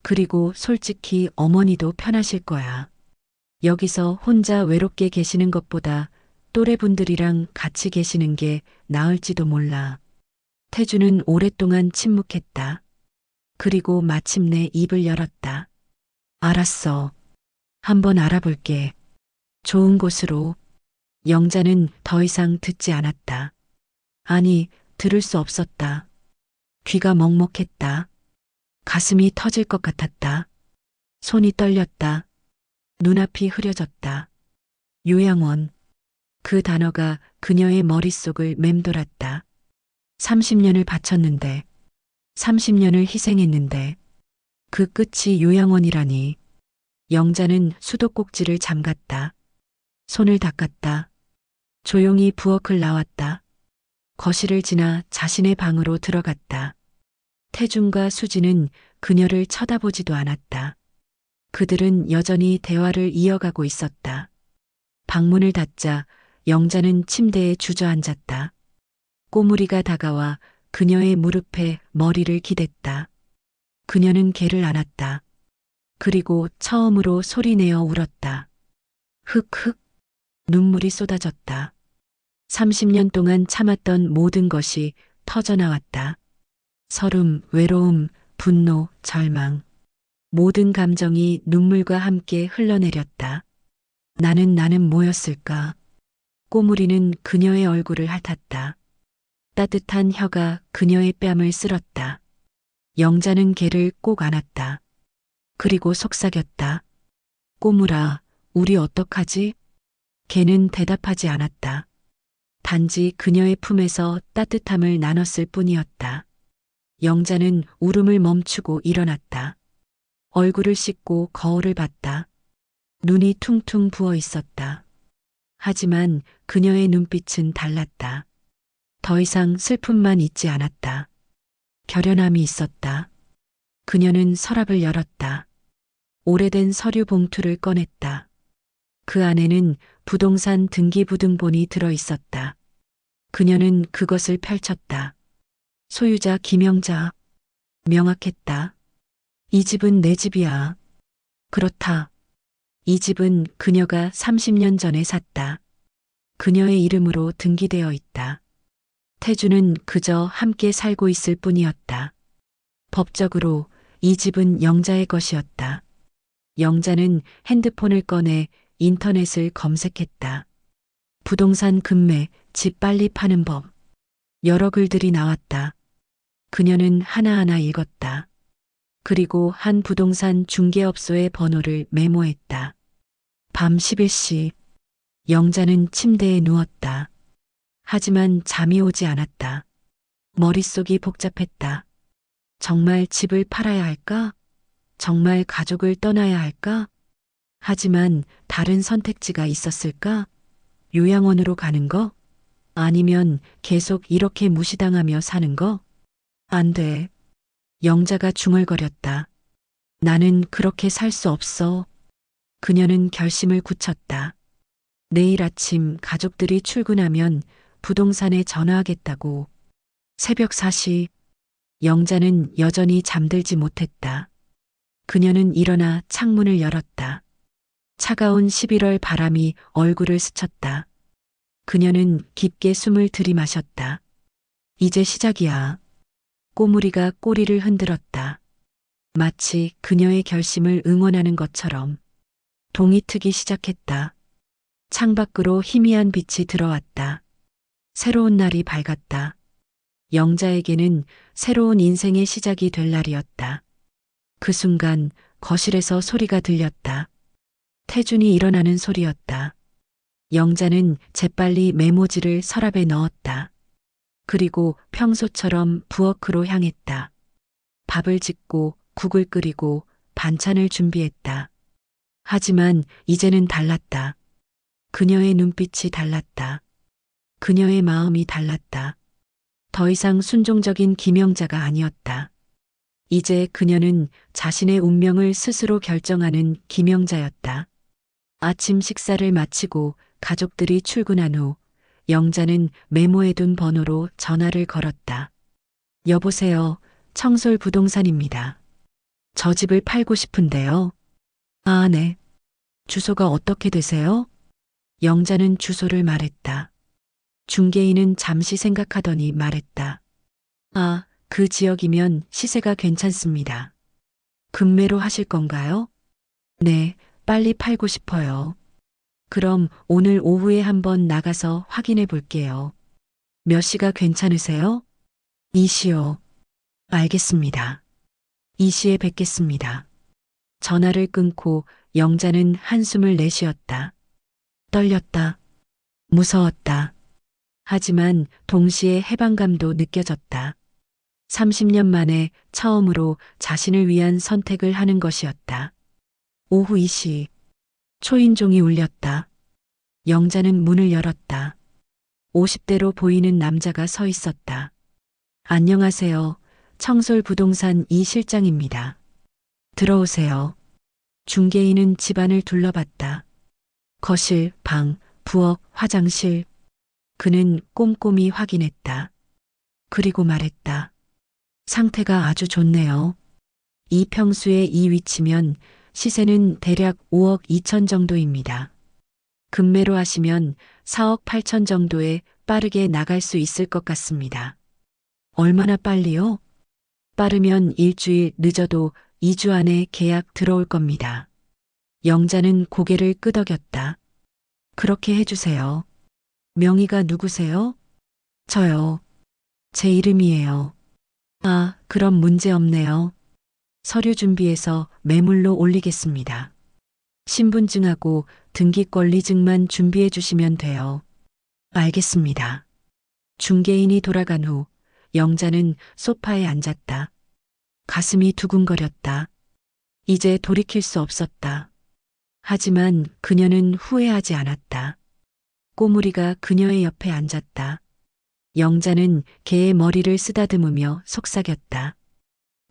그리고 솔직히 어머니도 편하실 거야. 여기서 혼자 외롭게 계시는 것보다 또래분들이랑 같이 계시는 게 나을지도 몰라. 태주는 오랫동안 침묵했다. 그리고 마침내 입을 열었다. 알았어. 한번 알아볼게. 좋은 곳으로. 영자는 더 이상 듣지 않았다. 아니, 들을 수 없었다. 귀가 먹먹했다. 가슴이 터질 것 같았다. 손이 떨렸다. 눈앞이 흐려졌다. 요양원. 그 단어가 그녀의 머릿속을 맴돌았다. 30년을 바쳤는데, 30년을 희생했는데, 그 끝이 요양원이라니. 영자는 수도꼭지를 잠갔다. 손을 닦았다. 조용히 부엌을 나왔다. 거실을 지나 자신의 방으로 들어갔다. 태준과 수지는 그녀를 쳐다보지도 않았다. 그들은 여전히 대화를 이어가고 있었다. 방문을 닫자 영자는 침대에 주저앉았다. 꼬물이가 다가와 그녀의 무릎에 머리를 기댔다. 그녀는 걔를 안았다. 그리고 처음으로 소리내어 울었다. 흑흑. 눈물이 쏟아졌다. 30년 동안 참았던 모든 것이 터져나왔다. 서름, 외로움, 분노, 절망. 모든 감정이 눈물과 함께 흘러내렸다. 나는 뭐였을까? 꼬물이는 그녀의 얼굴을 핥았다. 따뜻한 혀가 그녀의 뺨을 쓸었다. 영자는 걔를 꼭 안았다. 그리고 속삭였다. 꼬물아, 우리 어떡하지? 걔는 대답하지 않았다. 단지 그녀의 품에서 따뜻함을 나눴을 뿐이었다. 영자는 울음을 멈추고 일어났다. 얼굴을 씻고 거울을 봤다. 눈이 퉁퉁 부어 있었다. 하지만 그녀의 눈빛은 달랐다. 더 이상 슬픔만 있지 않았다. 결연함이 있었다. 그녀는 서랍을 열었다. 오래된 서류 봉투를 꺼냈다. 그 안에는 부동산 등기부등본이 들어 있었다. 그녀는 그것을 펼쳤다. 소유자 김영자. 명확했다. 이 집은 내 집이야. 그렇다. 이 집은 그녀가 30년 전에 샀다. 그녀의 이름으로 등기되어 있다. 태주는 그저 함께 살고 있을 뿐이었다. 법적으로 이 집은 영자의 것이었다. 영자는 핸드폰을 꺼내 인터넷을 검색했다. 부동산 급매, 집 빨리 파는 법. 여러 글들이 나왔다. 그녀는 하나하나 읽었다. 그리고 한 부동산 중개업소의 번호를 메모했다. 밤 11시. 영자는 침대에 누웠다. 하지만 잠이 오지 않았다. 머릿속이 복잡했다. 정말 집을 팔아야 할까? 정말 가족을 떠나야 할까? 하지만 다른 선택지가 있었을까? 요양원으로 가는 거? 아니면 계속 이렇게 무시당하며 사는 거? 안 돼. 영자가 중얼거렸다. 나는 그렇게 살 수 없어. 그녀는 결심을 굳혔다. 내일 아침 가족들이 출근하면 부동산에 전화하겠다고. 새벽 4시. 영자는 여전히 잠들지 못했다. 그녀는 일어나 창문을 열었다. 차가운 11월 바람이 얼굴을 스쳤다. 그녀는 깊게 숨을 들이마셨다. 이제 시작이야. 꼬물이가 꼬리를 흔들었다. 마치 그녀의 결심을 응원하는 것처럼. 동이 트기 시작했다. 창밖으로 희미한 빛이 들어왔다. 새로운 날이 밝았다. 영자에게는 새로운 인생의 시작이 될 날이었다. 그 순간 거실에서 소리가 들렸다. 태준이 일어나는 소리였다. 영자는 재빨리 메모지를 서랍에 넣었다. 그리고 평소처럼 부엌으로 향했다. 밥을 짓고 국을 끓이고 반찬을 준비했다. 하지만 이제는 달랐다. 그녀의 눈빛이 달랐다. 그녀의 마음이 달랐다. 더 이상 순종적인 김영자가 아니었다. 이제 그녀는 자신의 운명을 스스로 결정하는 김영자였다. 아침 식사를 마치고 가족들이 출근한 후 영자는 메모해둔 번호로 전화를 걸었다. 여보세요, 청솔 부동산입니다. 저 집을 팔고 싶은데요. 아, 네. 주소가 어떻게 되세요? 영자는 주소를 말했다. 중개인은 잠시 생각하더니 말했다. 아, 그 지역이면 시세가 괜찮습니다. 금매로 하실 건가요? 네, 빨리 팔고 싶어요. 그럼 오늘 오후에 한번 나가서 확인해 볼게요. 몇 시가 괜찮으세요? 2시요. 알겠습니다. 2시에 뵙겠습니다. 전화를 끊고 영자는 한숨을 내쉬었다. 떨렸다. 무서웠다. 하지만 동시에 해방감도 느껴졌다. 30년 만에 처음으로 자신을 위한 선택을 하는 것이었다. 오후 2시, 초인종이 울렸다. 영자는 문을 열었다. 50대로 보이는 남자가 서 있었다. 안녕하세요. 청솔 부동산 이 실장입니다. 들어오세요. 중개인은 집안을 둘러봤다. 거실, 방, 부엌, 화장실. 그는 꼼꼼히 확인했다. 그리고 말했다. 상태가 아주 좋네요. 이 평수의 이 위치면 시세는 대략 5억 2천 정도입니다. 금매로 하시면 4억 8천 정도에 빠르게 나갈 수 있을 것 같습니다. 얼마나 빨리요? 빠르면 일주일, 늦어도 2주 안에 계약 들어올 겁니다. 영자는 고개를 끄덕였다. 그렇게 해주세요. 명의가 누구세요? 저요. 제 이름이에요. 아, 그럼 문제 없네요. 서류 준비해서 매물로 올리겠습니다. 신분증하고 등기권리증만 준비해 주시면 돼요. 알겠습니다. 중개인이 돌아간 후 영자는 소파에 앉았다. 가슴이 두근거렸다. 이제 돌이킬 수 없었다. 하지만 그녀는 후회하지 않았다. 꼬물이가 그녀의 옆에 앉았다. 영자는 개의 머리를 쓰다듬으며 속삭였다.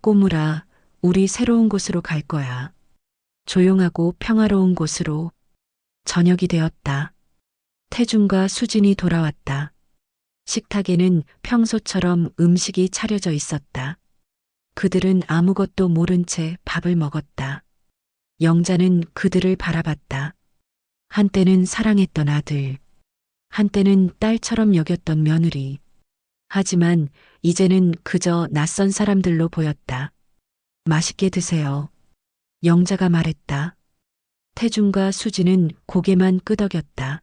꼬물아, 우리 새로운 곳으로 갈 거야. 조용하고 평화로운 곳으로. 저녁이 되었다. 태준과 수진이 돌아왔다. 식탁에는 평소처럼 음식이 차려져 있었다. 그들은 아무것도 모른 채 밥을 먹었다. 영자는 그들을 바라봤다. 한때는 사랑했던 아들, 한때는 딸처럼 여겼던 며느리. 하지만 이제는 그저 낯선 사람들로 보였다. 맛있게 드세요. 영자가 말했다. 태준과 수지는 고개만 끄덕였다.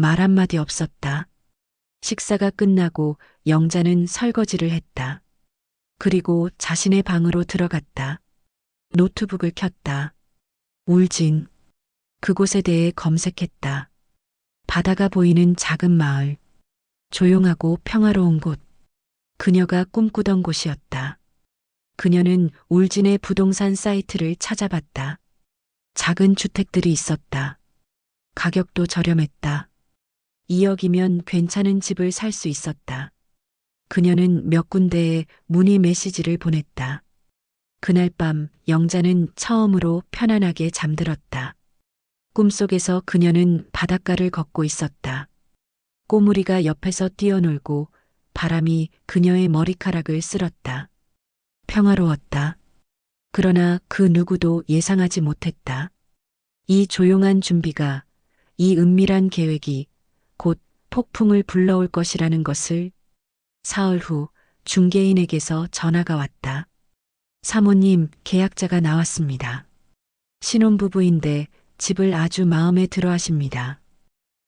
말 한마디 없었다. 식사가 끝나고 영자는 설거지를 했다. 그리고 자신의 방으로 들어갔다. 노트북을 켰다. 울진. 그곳에 대해 검색했다. 바다가 보이는 작은 마을. 조용하고 평화로운 곳. 그녀가 꿈꾸던 곳이었다. 그녀는 울진의 부동산 사이트를 찾아봤다. 작은 주택들이 있었다. 가격도 저렴했다. 2억이면 괜찮은 집을 살 수 있었다. 그녀는 몇 군데에 문의 메시지를 보냈다. 그날 밤 영자는 처음으로 편안하게 잠들었다. 꿈속에서 그녀는 바닷가를 걷고 있었다. 꼬물이가 옆에서 뛰어놀고 바람이 그녀의 머리카락을 쓸었다. 평화로웠다. 그러나 그 누구도 예상하지 못했다. 이 조용한 준비가, 이 은밀한 계획이 곧 폭풍을 불러올 것이라는 것을. 사흘 후 중개인에게서 전화가 왔다. 사모님, 계약자가 나왔습니다. 신혼부부인데 집을 아주 마음에 들어 하십니다.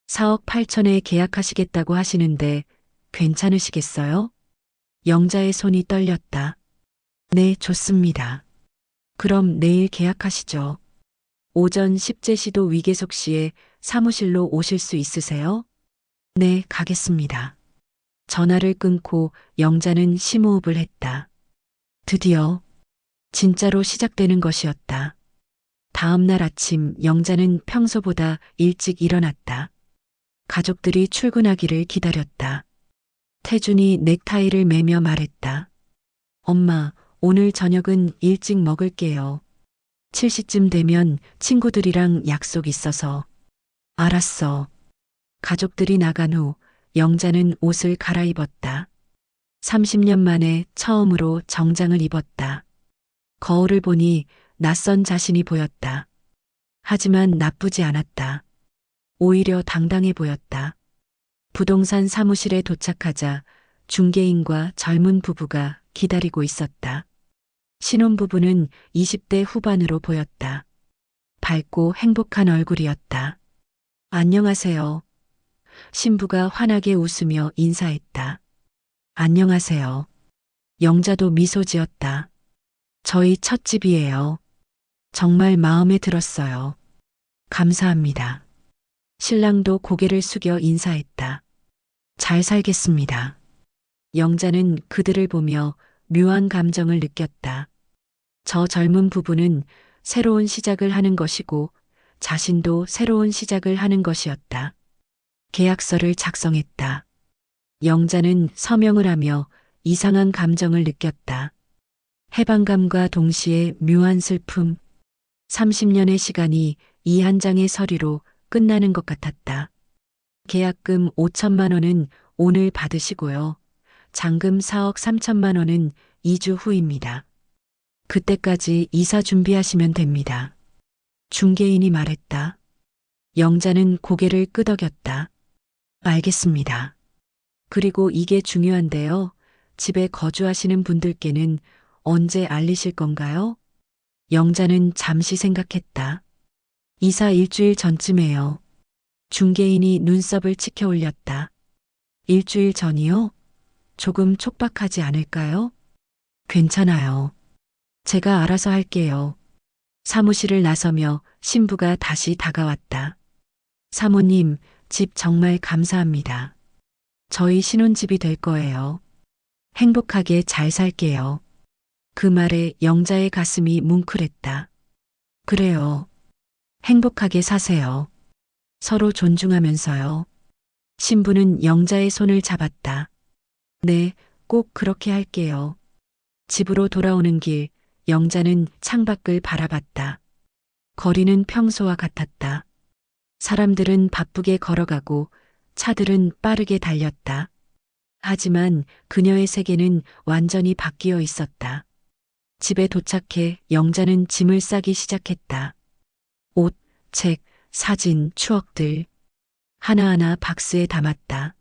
4억 8천에 계약하시겠다고 하시는데 괜찮으시겠어요? 영자의 손이 떨렸다. 네, 좋습니다. 그럼 내일 계약하시죠. 오전 십제시도 위계속 시에 사무실로 오실 수 있으세요? 네, 가겠습니다. 전화를 끊고 영자는 심호흡을 했다. 드디어 진짜로 시작되는 것이었다. 다음 날 아침 영자는 평소보다 일찍 일어났다. 가족들이 출근하기를 기다렸다. 태준이 넥타이를 매며 말했다. 엄마, 오늘 저녁은 일찍 먹을게요. 7시쯤 되면 친구들이랑 약속 있어서. 알았어. 가족들이 나간 후 영자는 옷을 갈아입었다. 30년 만에 처음으로 정장을 입었다. 거울을 보니 낯선 자신이 보였다. 하지만 나쁘지 않았다. 오히려 당당해 보였다. 부동산 사무실에 도착하자 중개인과 젊은 부부가 기다리고 있었다. 신혼부부는 20대 후반으로 보였다. 밝고 행복한 얼굴이었다. 안녕하세요. 신부가 환하게 웃으며 인사했다. 안녕하세요. 영자도 미소 지었다. 저희 첫 집이에요. 정말 마음에 들었어요. 감사합니다. 신랑도 고개를 숙여 인사했다. 잘 살겠습니다. 영자는 그들을 보며 묘한 감정을 느꼈다. 저 젊은 부부는 새로운 시작을 하는 것이고 자신도 새로운 시작을 하는 것이었다. 계약서를 작성했다. 영자는 서명을 하며 이상한 감정을 느꼈다. 해방감과 동시에 묘한 슬픔. 30년의 시간이 이 한 장의 서류로 끝나는 것 같았다. 계약금 5천만 원은 오늘 받으시고요. 잔금 4억 3천만 원은 2주 후입니다. 그때까지 이사 준비하시면 됩니다. 중개인이 말했다. 영자는 고개를 끄덕였다. 알겠습니다. 그리고 이게 중요한데요. 집에 거주하시는 분들께는 언제 알리실 건가요? 영자는 잠시 생각했다. 이사 일주일 전쯤에요. 중개인이 눈썹을 치켜 올렸다. 일주일 전이요? 조금 촉박하지 않을까요? 괜찮아요. 제가 알아서 할게요. 사무실을 나서며 신부가 다시 다가왔다. 사모님, 집 정말 감사합니다. 저희 신혼집이 될 거예요. 행복하게 잘 살게요. 그 말에 영자의 가슴이 뭉클했다. 그래요. 행복하게 사세요. 서로 존중하면서요. 신부는 영자의 손을 잡았다. 네, 꼭 그렇게 할게요. 집으로 돌아오는 길, 영자는 창밖을 바라봤다. 거리는 평소와 같았다. 사람들은 바쁘게 걸어가고 차들은 빠르게 달렸다. 하지만 그녀의 세계는 완전히 바뀌어 있었다. 집에 도착해 영자는 짐을 싸기 시작했다. 옷, 책, 사진, 추억들. 하나하나 박스에 담았다.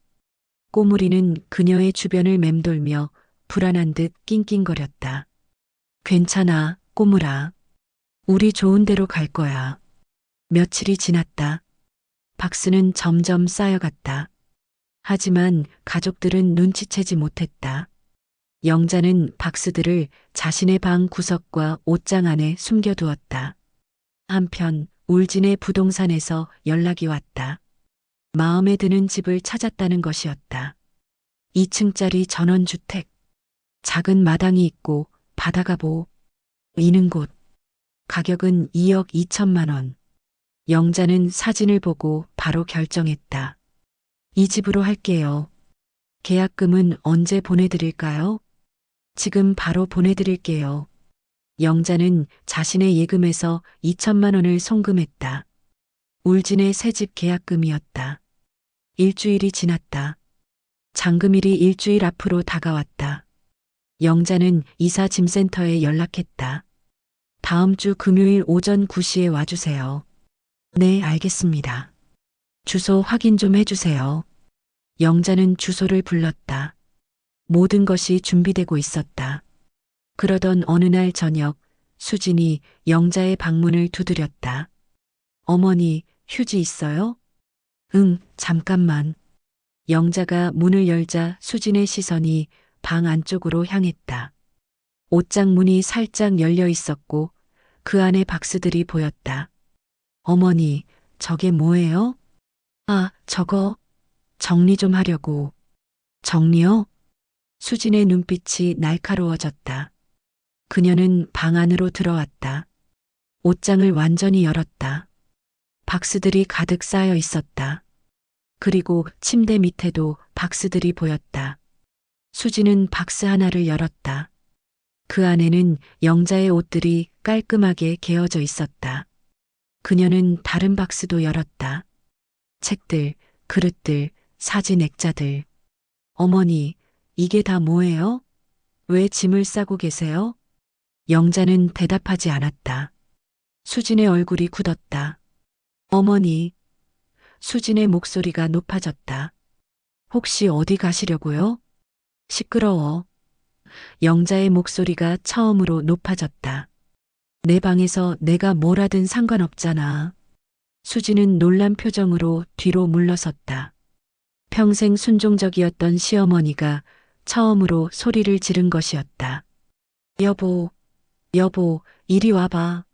꼬물이는 그녀의 주변을 맴돌며 불안한 듯 낑낑거렸다. 괜찮아, 꼬물아. 우리 좋은 데로 갈 거야. 며칠이 지났다. 박스는 점점 쌓여갔다. 하지만 가족들은 눈치채지 못했다. 영자는 박스들을 자신의 방 구석과 옷장 안에 숨겨두었다. 한편 울진의 부동산에서 연락이 왔다. 마음에 드는 집을 찾았다는 것이었다. 2층짜리 전원주택. 작은 마당이 있고 바다가 보이는 곳. 가격은 2억 2천만 원. 영자는 사진을 보고 바로 결정했다. 이 집으로 할게요. 계약금은 언제 보내드릴까요? 지금 바로 보내드릴게요. 영자는 자신의 예금에서 2천만 원을 송금했다. 울진의 새집 계약금이었다. 일주일이 지났다. 잔금일이 일주일 앞으로 다가왔다. 영자는 이사 짐센터에 연락했다. 다음 주 금요일 오전 9시에 와주세요. 네, 알겠습니다. 주소 확인 좀 해주세요. 영자는 주소를 불렀다. 모든 것이 준비되고 있었다. 그러던 어느 날 저녁, 수진이 영자의 방문을 두드렸다. 어머니, 휴지 있어요? 응, 잠깐만. 영자가 문을 열자 수진의 시선이 방 안쪽으로 향했다. 옷장 문이 살짝 열려 있었고 그 안에 박스들이 보였다. 어머니, 저게 뭐예요? 아, 저거. 정리 좀 하려고. 정리요? 수진의 눈빛이 날카로워졌다. 그녀는 방 안으로 들어왔다. 옷장을 완전히 열었다. 박스들이 가득 쌓여 있었다. 그리고 침대 밑에도 박스들이 보였다. 수진은 박스 하나를 열었다. 그 안에는 영자의 옷들이 깔끔하게 개어져 있었다. 그녀는 다른 박스도 열었다. 책들, 그릇들, 사진 액자들. 어머니, 이게 다 뭐예요? 왜 짐을 싸고 계세요? 영자는 대답하지 않았다. 수진의 얼굴이 굳었다. 어머니. 수진의 목소리가 높아졌다. 혹시 어디 가시려고요? 시끄러워. 영자의 목소리가 처음으로 높아졌다. 내 방에서 내가 뭘 하든 상관없잖아. 수진은 놀란 표정으로 뒤로 물러섰다. 평생 순종적이었던 시어머니가 처음으로 소리를 지른 것이었다. 여보, 여보, 이리 와봐.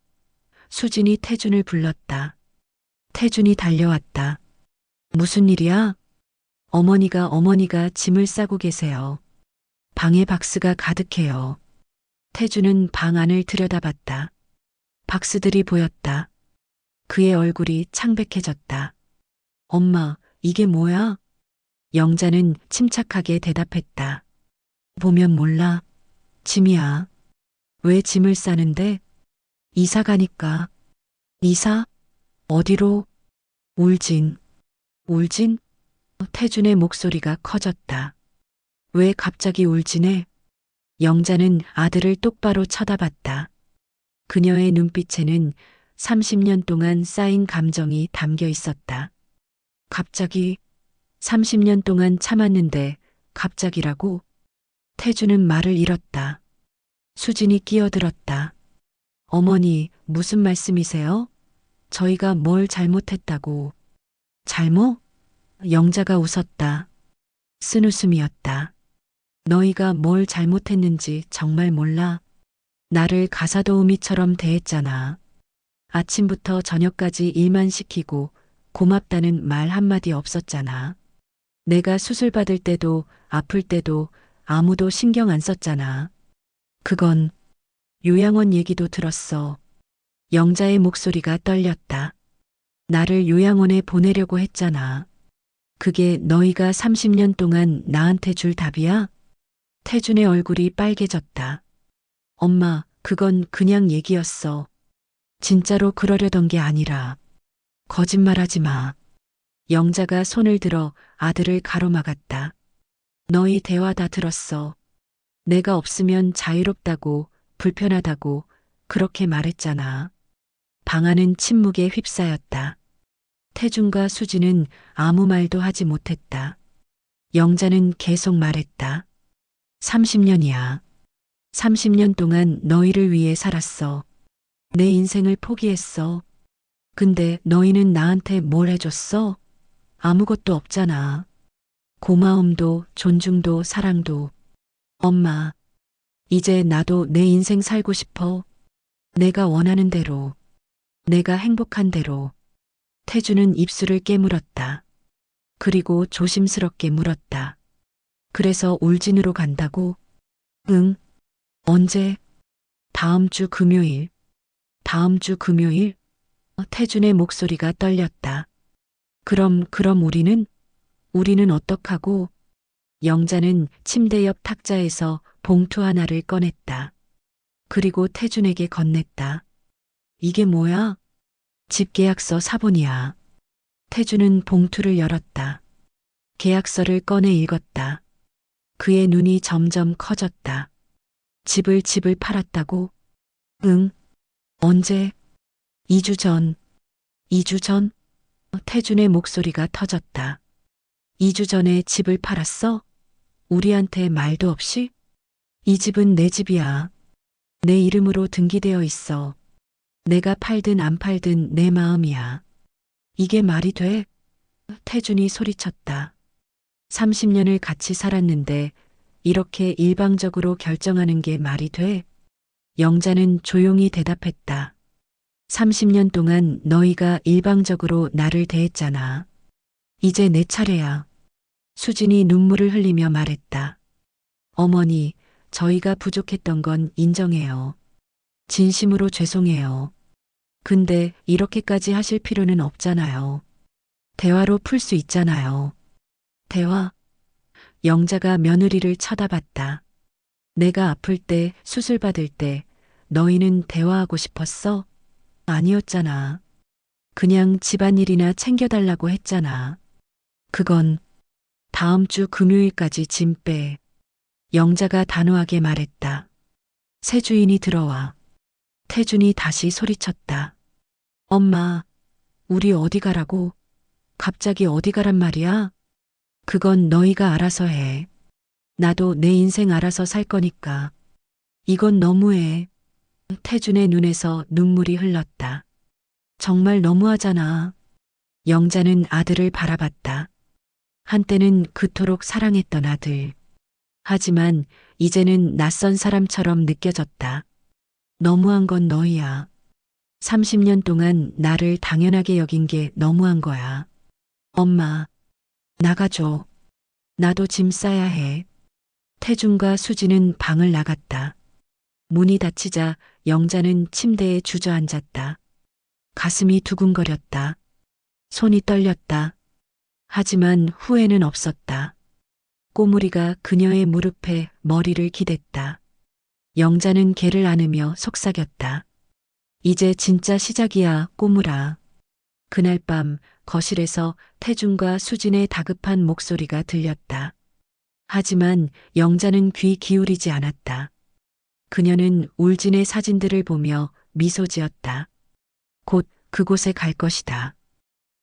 수진이 태준을 불렀다. 태준이 달려왔다. 무슨 일이야? 어머니가 짐을 싸고 계세요. 방에 박스가 가득해요. 태준은 방 안을 들여다봤다. 박스들이 보였다. 그의 얼굴이 창백해졌다. 엄마, 이게 뭐야? 영자는 침착하게 대답했다. 보면 몰라. 짐이야. 왜 짐을 싸는데? 이사 가니까. 이사? 어디로? 울진. 울진? 태준의 목소리가 커졌다. 왜 갑자기 울진해? 영자는 아들을 똑바로 쳐다봤다. 그녀의 눈빛에는 30년 동안 쌓인 감정이 담겨 있었다. 갑자기 30년 동안 참았는데 갑자기라고? 태준은 말을 잃었다. 수진이 끼어들었다. 어머니, 무슨 말씀이세요? 저희가 뭘 잘못했다고. 잘못? 영자가 웃었다. 쓴웃음이었다. 너희가 뭘 잘못했는지 정말 몰라. 나를 가사도우미처럼 대했잖아. 아침부터 저녁까지 일만 시키고 고맙다는 말 한마디 없었잖아. 내가 수술 받을 때도 아플 때도 아무도 신경 안 썼잖아. 그건 요양원 얘기도 들었어. 영자의 목소리가 떨렸다. 나를 요양원에 보내려고 했잖아. 그게 너희가 30년 동안 나한테 줄 답이야? 태준의 얼굴이 빨개졌다. 엄마, 그건 그냥 얘기였어. 진짜로 그러려던 게 아니라. 거짓말하지 마. 영자가 손을 들어 아들을 가로막았다. 너희 대화 다 들었어. 내가 없으면 자유롭다고, 불편하다고 그렇게 말했잖아. 방 안은 침묵에 휩싸였다. 태준과 수지는 아무 말도 하지 못했다. 영자는 계속 말했다. 30년이야. 30년 동안 너희를 위해 살았어. 내 인생을 포기했어. 근데 너희는 나한테 뭘 해줬어? 아무것도 없잖아. 고마움도, 존중도, 사랑도. 엄마, 이제 나도 내 인생 살고 싶어. 내가 원하는 대로. 내가 행복한 대로. 태준은 입술을 깨물었다. 그리고 조심스럽게 물었다. 그래서 울진으로 간다고? 응. 언제? 다음 주 금요일. 다음 주 금요일? 태준의 목소리가 떨렸다. 그럼 우리는 어떡하고? 영자는 침대 옆 탁자에서 봉투 하나를 꺼냈다. 그리고 태준에게 건넸다. 이게 뭐야? 집 계약서 사본이야. 태준은 봉투를 열었다. 계약서를 꺼내 읽었다. 그의 눈이 점점 커졌다. 집을 팔았다고? 응. 언제? 2주 전. 2주 전? 태준의 목소리가 터졌다. 2주 전에 집을 팔았어? 우리한테 말도 없이? 이 집은 내 집이야. 내 이름으로 등기되어 있어. 내가 팔든 안 팔든 내 마음이야. 이게 말이 돼? 태준이 소리쳤다. 30년을 같이 살았는데 이렇게 일방적으로 결정하는 게 말이 돼? 영자는 조용히 대답했다. 30년 동안 너희가 일방적으로 나를 대했잖아. 이제 내 차례야. 수진이 눈물을 흘리며 말했다. 어머니, 저희가 부족했던 건 인정해요. 진심으로 죄송해요. 근데 이렇게까지 하실 필요는 없잖아요. 대화로 풀 수 있잖아요. 대화? 영자가 며느리를 쳐다봤다. 내가 아플 때, 수술 받을 때 너희는 대화하고 싶었어? 아니었잖아. 그냥 집안일이나 챙겨달라고 했잖아. 그건 다음 주 금요일까지 짐 빼. 영자가 단호하게 말했다. 새 주인이 들어와 태준이 다시 소리쳤다. 엄마, 우리 어디 가라고? 갑자기 어디 가란 말이야? 그건 너희가 알아서 해. 나도 내 인생 알아서 살 거니까. 이건 너무해. 태준의 눈에서 눈물이 흘렀다. 정말 너무하잖아. 영자는 아들을 바라봤다. 한때는 그토록 사랑했던 아들. 하지만 이제는 낯선 사람처럼 느껴졌다. 너무한 건 너희야. 30년 동안 나를 당연하게 여긴 게 너무한 거야. 엄마, 나가줘. 나도 짐 싸야 해. 태준과 수지는 방을 나갔다. 문이 닫히자 영자는 침대에 주저앉았다. 가슴이 두근거렸다. 손이 떨렸다. 하지만 후회는 없었다. 꼬물이가 그녀의 무릎에 머리를 기댔다. 영자는 걔를 안으며 속삭였다. 이제 진짜 시작이야, 꼬물아. 그날 밤 거실에서 태준과 수진의 다급한 목소리가 들렸다. 하지만 영자는 귀 기울이지 않았다. 그녀는 울진의 사진들을 보며 미소 지었다. 곧 그곳에 갈 것이다.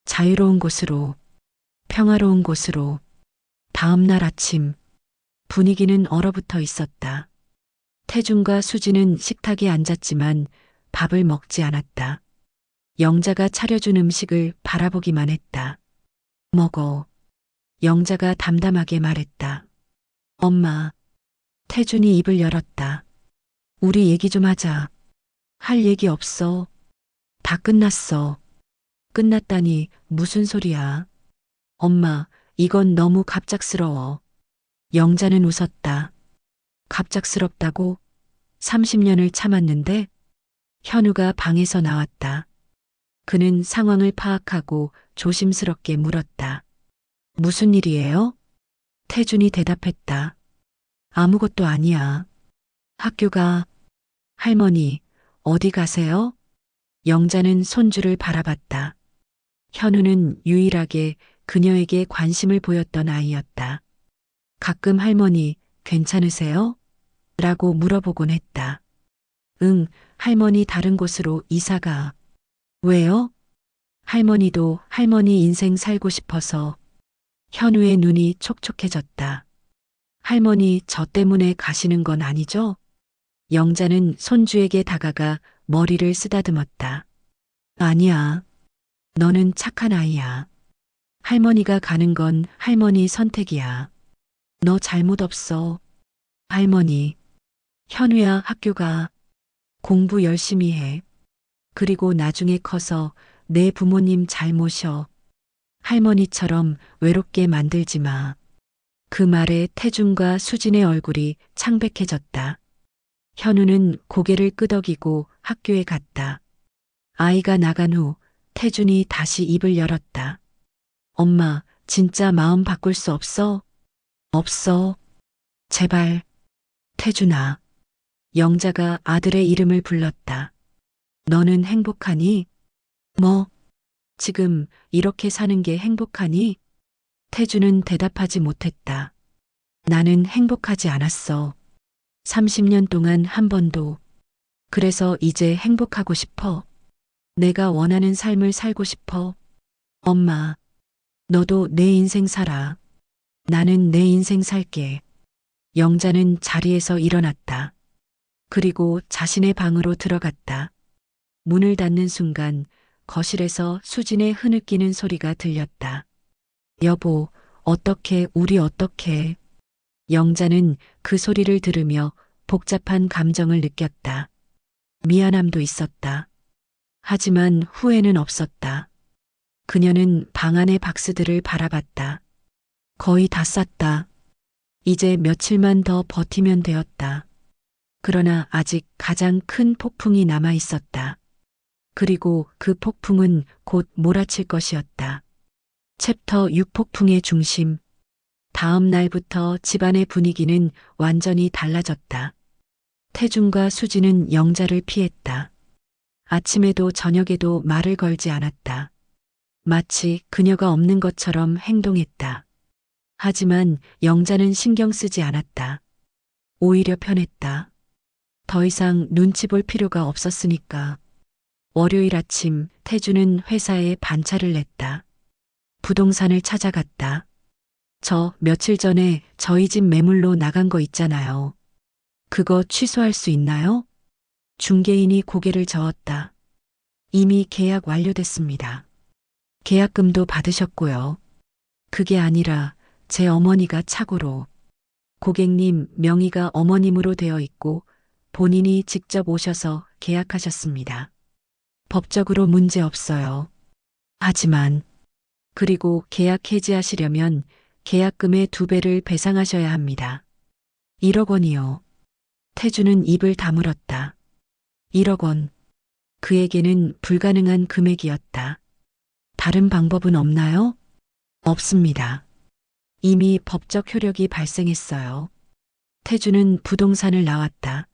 자유로운 곳으로, 평화로운 곳으로. 다음 날 아침, 분위기는 얼어붙어 있었다. 태준과 수지는 식탁에 앉았지만 밥을 먹지 않았다. 영자가 차려준 음식을 바라보기만 했다. 먹어. 영자가 담담하게 말했다. 엄마. 태준이 입을 열었다. 우리 얘기 좀 하자. 할 얘기 없어. 다 끝났어. 끝났다니 무슨 소리야. 엄마, 이건 너무 갑작스러워. 영자는 웃었다. 갑작스럽다고? 30년을 참았는데? 현우가 방에서 나왔다. 그는 상황을 파악하고 조심스럽게 물었다. 무슨 일이에요? 태준이 대답했다. 아무것도 아니야. 학교가. 할머니, 어디 가세요? 영자는 손주를 바라봤다. 현우는 유일하게 그녀에게 관심을 보였던 아이였다. 가끔 할머니, 괜찮으세요? 라고 물어보곤 했다. 응, 할머니 다른 곳으로 이사가. 왜요? 할머니도 할머니 인생 살고 싶어서. 현우의 눈이 촉촉해졌다. 할머니 저 때문에 가시는 건 아니죠? 영자는 손주에게 다가가 머리를 쓰다듬었다. 아니야. 너는 착한 아이야. 할머니가 가는 건 할머니 선택이야. 너 잘못 없어. 할머니. 현우야, 학교가. 공부 열심히 해. 그리고 나중에 커서 내 부모님 잘 모셔. 할머니처럼 외롭게 만들지 마. 그 말에 태준과 수진의 얼굴이 창백해졌다. 현우는 고개를 끄덕이고 학교에 갔다. 아이가 나간 후 태준이 다시 입을 열었다. 엄마, 진짜 마음 바꿀 수 없어? 없어. 제발. 태준아. 영자가 아들의 이름을 불렀다. 너는 행복하니? 뭐? 지금 이렇게 사는 게 행복하니? 태준은 대답하지 못했다. 나는 행복하지 않았어. 30년 동안 한 번도. 그래서 이제 행복하고 싶어. 내가 원하는 삶을 살고 싶어. 엄마, 너도 내 인생 살아. 나는 내 인생 살게. 영자는 자리에서 일어났다. 그리고 자신의 방으로 들어갔다. 문을 닫는 순간 거실에서 수진의 흐느끼는 소리가 들렸다. 여보, 어떻게, 우리 어떻게. 영자는 그 소리를 들으며 복잡한 감정을 느꼈다. 미안함도 있었다. 하지만 후회는 없었다. 그녀는 방 안의 박스들을 바라봤다. 거의 다 쌌다. 이제 며칠만 더 버티면 되었다. 그러나 아직 가장 큰 폭풍이 남아 있었다. 그리고 그 폭풍은 곧 몰아칠 것이었다. 챕터 6 폭풍의 중심. 다음 날부터 집안의 분위기는 완전히 달라졌다. 태준과 수지는 영자를 피했다. 아침에도 저녁에도 말을 걸지 않았다. 마치 그녀가 없는 것처럼 행동했다. 하지만 영자는 신경 쓰지 않았다. 오히려 편했다. 더 이상 눈치 볼 필요가 없었으니까. 월요일 아침 태주는 회사에 반차를 냈다. 부동산을 찾아갔다. 저 며칠 전에 저희 집 매물로 나간 거 있잖아요. 그거 취소할 수 있나요? 중개인이 고개를 저었다. 이미 계약 완료됐습니다. 계약금도 받으셨고요. 그게 아니라 제 어머니가 착오로. 고객님 명의가 어머님으로 되어 있고 본인이 직접 오셔서 계약하셨습니다. 법적으로 문제 없어요. 하지만 그리고 계약 해지하시려면 계약금의 2배를 배상하셔야 합니다. 1억 원이요. 태주는 입을 다물었다. 1억 원. 그에게는 불가능한 금액이었다. 다른 방법은 없나요? 없습니다. 이미 법적 효력이 발생했어요. 태주는 부동산을 나왔다.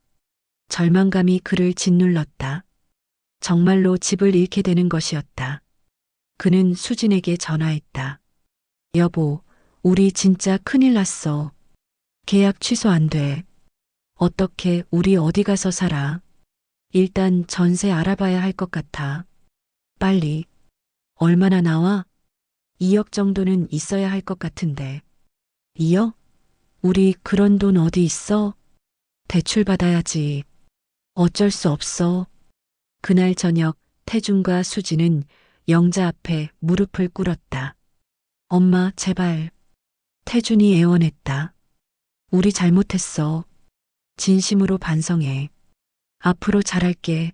절망감이 그를 짓눌렀다. 정말로 집을 잃게 되는 것이었다. 그는 수진에게 전화했다. 여보, 우리 진짜 큰일 났어. 계약 취소 안 돼. 어떻게 우리 어디 가서 살아? 일단 전세 알아봐야 할 것 같아. 빨리. 얼마나 나와? 2억 정도는 있어야 할 것 같은데. 2억? 우리 그런 돈 어디 있어? 대출 받아야지. 어쩔 수 없어. 그날 저녁 태준과 수지는 영자 앞에 무릎을 꿇었다. 엄마, 제발. 태준이 애원했다. 우리 잘못했어. 진심으로 반성해. 앞으로 잘할게.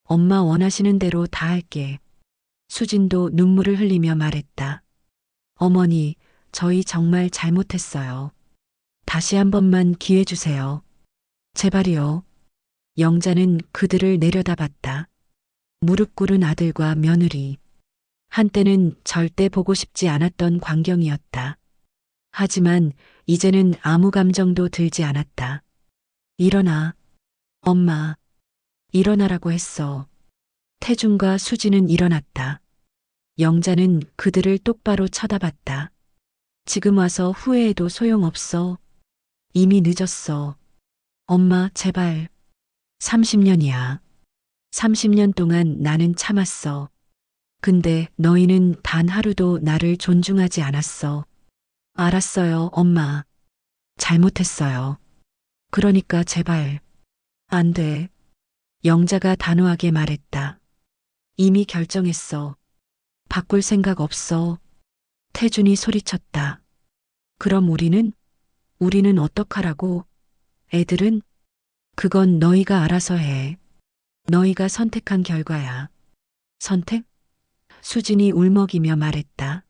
엄마 원하시는 대로 다 할게. 수진도 눈물을 흘리며 말했다. 어머니, 저희 정말 잘못했어요. 다시 한 번만 기회 주세요. 제발이요. 영자는 그들을 내려다봤다. 무릎 꿇은 아들과 며느리. 한때는 절대 보고 싶지 않았던 광경이었다. 하지만 이제는 아무 감정도 들지 않았다. 일어나. 엄마. 일어나라고 했어. 태준과 수지는 일어났다. 영자는 그들을 똑바로 쳐다봤다. 지금 와서 후회해도 소용없어. 이미 늦었어. 엄마, 제발. 30년이야. 30년 동안 나는 참았어. 근데 너희는 단 하루도 나를 존중하지 않았어. 알았어요, 엄마. 잘못했어요. 그러니까 제발. 안 돼. 영자가 단호하게 말했다. 이미 결정했어. 바꿀 생각 없어. 태준이 소리쳤다. 그럼 우리는 어떡하라고? 애들은? 그건 너희가 알아서 해. 너희가 선택한 결과야. 선택? 수진이 울먹이며 말했다.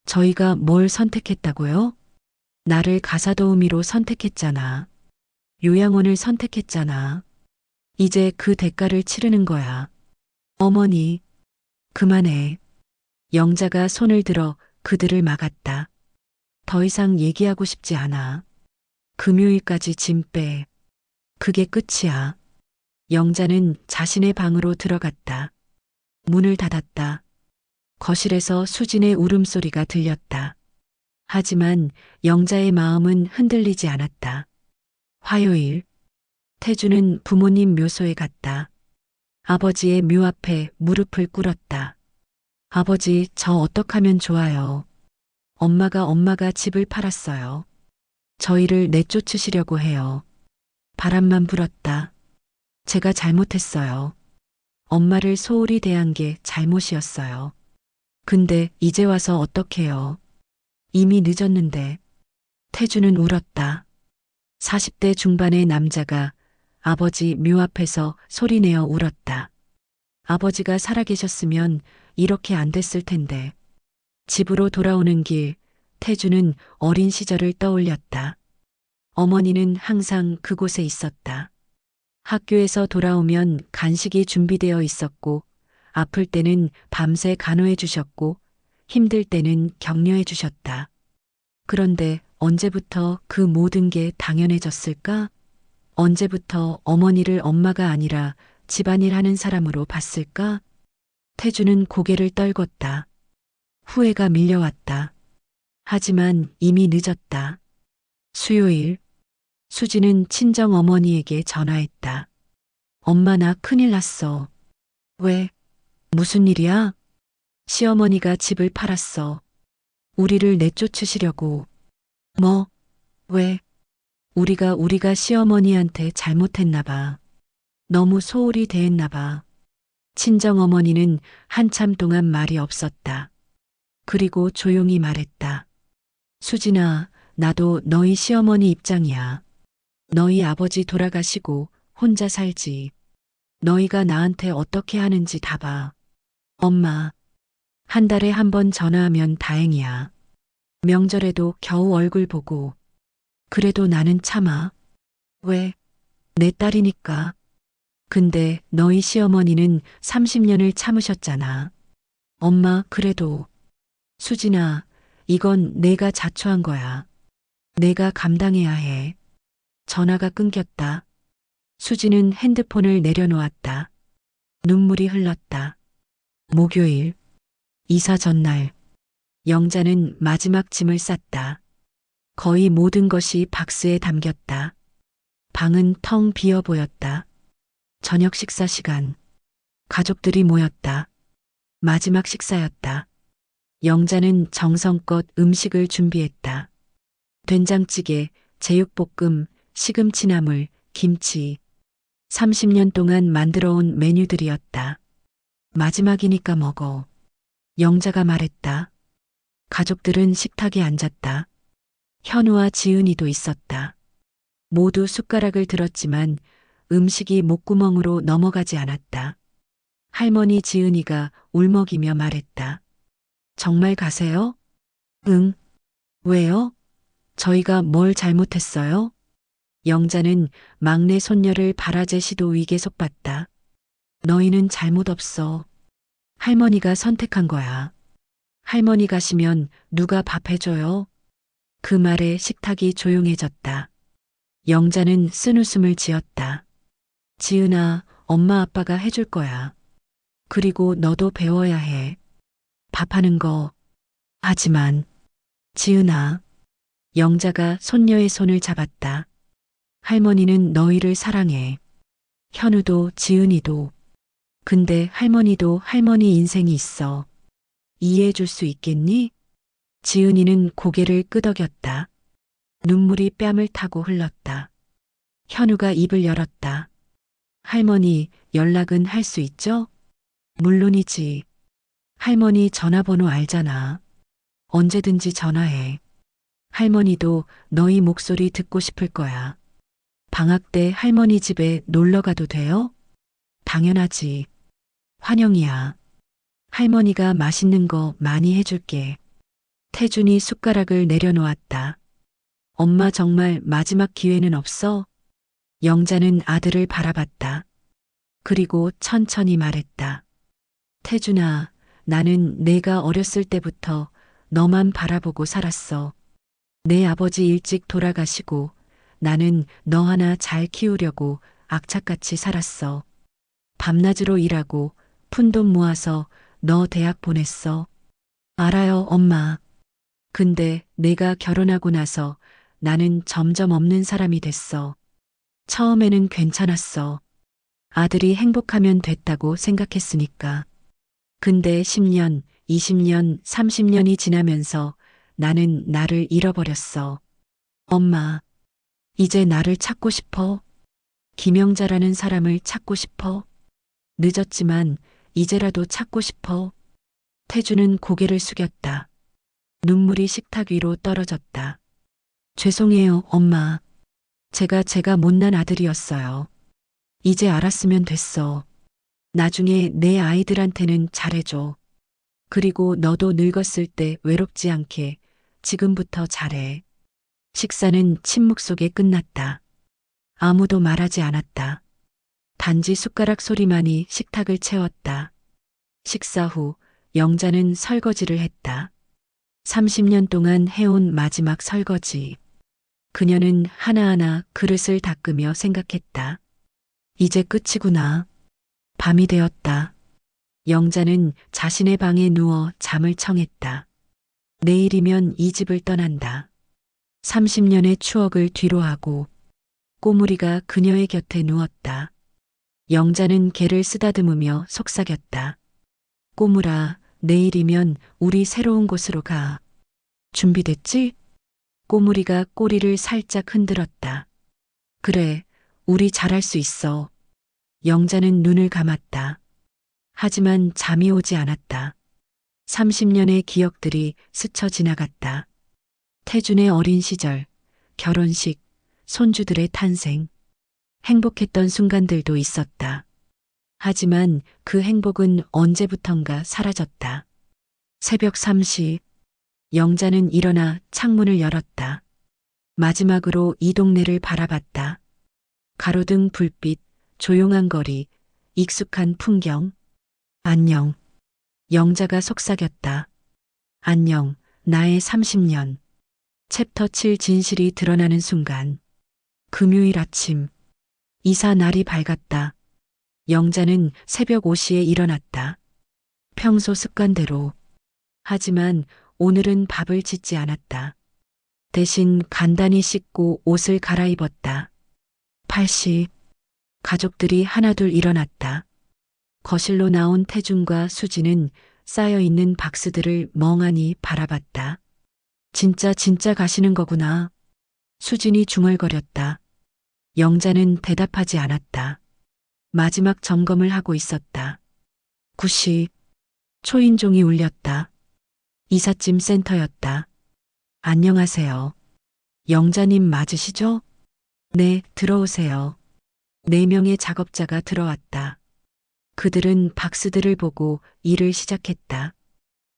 저희가 뭘 선택했다고요? 나를 가사도우미로 선택했잖아. 요양원을 선택했잖아. 이제 그 대가를 치르는 거야. 어머니, 그만해. 영자가 손을 들어 그들을 막았다. 더 이상 얘기하고 싶지 않아. 금요일까지 짐 빼. 그게 끝이야. 영자는 자신의 방으로 들어갔다. 문을 닫았다. 거실에서 수진의 울음소리가 들렸다. 하지만 영자의 마음은 흔들리지 않았다. 화요일, 태주는 부모님 묘소에 갔다. 아버지의 묘 앞에 무릎을 꿇었다. 아버지, 저 어떡하면 좋아요. 엄마가 집을 팔았어요. 저희를 내쫓으시려고 해요. 바람만 불었다. 제가 잘못했어요. 엄마를 소홀히 대한 게 잘못이었어요. 근데 이제 와서 어떡해요. 이미 늦었는데. 태주는 울었다. 40대 중반의 남자가 아버지 묘 앞에서 소리내어 울었다. 아버지가 살아계셨으면 이렇게 안 됐을 텐데. 집으로 돌아오는 길, 태주는 어린 시절을 떠올렸다. 어머니는 항상 그곳에 있었다. 학교에서 돌아오면 간식이 준비되어 있었고, 아플 때는 밤새 간호해 주셨고, 힘들 때는 격려해 주셨다. 그런데 언제부터 그 모든 게 당연해졌을까? 언제부터 어머니를 엄마가 아니라 집안일 하는 사람으로 봤을까? 태주는 고개를 떨궜다. 후회가 밀려왔다. 하지만 이미 늦었다. 수요일, 수지는 친정 어머니에게 전화했다. 엄마 나 큰일 났어. 왜? 무슨 일이야? 시어머니가 집을 팔았어. 우리를 내쫓으시려고. 뭐? 왜? 우리가 시어머니한테 잘못했나 봐. 너무 소홀히 대했나 봐. 친정 어머니는 한참 동안 말이 없었다. 그리고 조용히 말했다. 수진아, 나도 너희 시어머니 입장이야. 너희 아버지 돌아가시고 혼자 살지. 너희가 나한테 어떻게 하는지 다 봐. 엄마, 한 달에 한 번 전화하면 다행이야. 명절에도 겨우 얼굴 보고. 그래도 나는 참아. 왜? 내 딸이니까. 근데 너희 시어머니는 30년을 참으셨잖아. 엄마, 그래도. 수진아, 이건 내가 자초한 거야. 내가 감당해야 해. 전화가 끊겼다. 수지는 핸드폰을 내려놓았다. 눈물이 흘렀다. 목요일, 이사 전날. 영자는 마지막 짐을 쌌다. 거의 모든 것이 박스에 담겼다. 방은 텅 비어 보였다. 저녁 식사 시간. 가족들이 모였다. 마지막 식사였다. 영자는 정성껏 음식을 준비했다. 된장찌개, 제육볶음, 시금치나물, 김치. 30년 동안 만들어온 메뉴들이었다. 마지막이니까 먹어. 영자가 말했다. 가족들은 식탁에 앉았다. 현우와 지은이도 있었다. 모두 숟가락을 들었지만 음식이 목구멍으로 넘어가지 않았다. 할머니 지은이가 울먹이며 말했다. 정말 가세요? 응. 왜요? 저희가 뭘 잘못했어요? 영자는 막내 손녀를 바라제 시도 위계 속봤다. 너희는 잘못 없어. 할머니가 선택한 거야. 할머니 가시면 누가 밥 해줘요? 그 말에 식탁이 조용해졌다. 영자는 쓴웃음을 지었다. 지은아, 엄마 아빠가 해줄 거야. 그리고 너도 배워야 해. 밥하는 거. 하지만, 지은아. 영자가 손녀의 손을 잡았다. 할머니는 너희를 사랑해. 현우도 지은이도. 근데 할머니도 할머니 인생이 있어. 이해해 줄 수 있겠니? 지은이는 고개를 끄덕였다. 눈물이 뺨을 타고 흘렀다. 현우가 입을 열었다. 할머니, 연락은 할 수 있죠? 물론이지. 할머니 전화번호 알잖아. 언제든지 전화해. 할머니도 너희 목소리 듣고 싶을 거야. 방학 때 할머니 집에 놀러 가도 돼요? 당연하지. 환영이야. 할머니가 맛있는 거 많이 해줄게. 태준이 숟가락을 내려놓았다. 엄마 정말 마지막 기회는 없어? 영자는 아들을 바라봤다. 그리고 천천히 말했다. 태준아, 나는 내가 어렸을 때부터 너만 바라보고 살았어. 내 아버지 일찍 돌아가시고 나는 너 하나 잘 키우려고 악착같이 살았어. 밤낮으로 일하고 푼돈 모아서 너 대학 보냈어. 알아요, 엄마. 근데 내가 결혼하고 나서 나는 점점 없는 사람이 됐어. 처음에는 괜찮았어. 아들이 행복하면 됐다고 생각했으니까. 근데 10년, 20년, 30년이 지나면서 나는 나를 잃어버렸어. 엄마, 이제 나를 찾고 싶어? 김영자라는 사람을 찾고 싶어? 늦었지만 이제라도 찾고 싶어? 태주는 고개를 숙였다. 눈물이 식탁 위로 떨어졌다. 죄송해요, 엄마. 제가 못난 아들이었어요. 이제 알았으면 됐어. 나중에 내 아이들한테는 잘해줘. 그리고 너도 늙었을 때 외롭지 않게 지금부터 잘해. 식사는 침묵 속에 끝났다. 아무도 말하지 않았다. 단지 숟가락 소리만이 식탁을 채웠다. 식사 후 영자는 설거지를 했다. 30년 동안 해온 마지막 설거지. 그녀는 하나하나 그릇을 닦으며 생각했다. 이제 끝이구나. 밤이 되었다. 영자는 자신의 방에 누워 잠을 청했다. 내일이면 이 집을 떠난다. 30년의 추억을 뒤로하고 꼬물이가 그녀의 곁에 누웠다. 영자는 걔를 쓰다듬으며 속삭였다. 꼬물아, 내일이면 우리 새로운 곳으로 가. 준비됐지? 꼬물이가 꼬리를 살짝 흔들었다. 그래, 우리 잘할 수 있어. 영자는 눈을 감았다. 하지만 잠이 오지 않았다. 30년의 기억들이 스쳐 지나갔다. 태준의 어린 시절, 결혼식, 손주들의 탄생. 행복했던 순간들도 있었다. 하지만 그 행복은 언제부턴가 사라졌다. 새벽 3시, 영자는 일어나 창문을 열었다. 마지막으로 이 동네를 바라봤다. 가로등 불빛, 조용한 거리, 익숙한 풍경. 안녕. 영자가 속삭였다. 안녕, 나의 30년. 챕터 7 진실이 드러나는 순간. 금요일 아침. 이사 날이 밝았다. 영자는 새벽 5시에 일어났다. 평소 습관대로. 하지만 오늘은 밥을 짓지 않았다. 대신 간단히 씻고 옷을 갈아입었다. 8시. 가족들이 하나둘 일어났다. 거실로 나온 태준과 수지는 쌓여있는 박스들을 멍하니 바라봤다. 진짜 가시는 거구나. 수진이 중얼거렸다. 영자는 대답하지 않았다. 마지막 점검을 하고 있었다. 9시. 초인종이 울렸다. 이삿짐 센터였다. 안녕하세요. 영자님 맞으시죠? 네, 들어오세요. 4명의 작업자가 들어왔다. 그들은 박스들을 보고 일을 시작했다.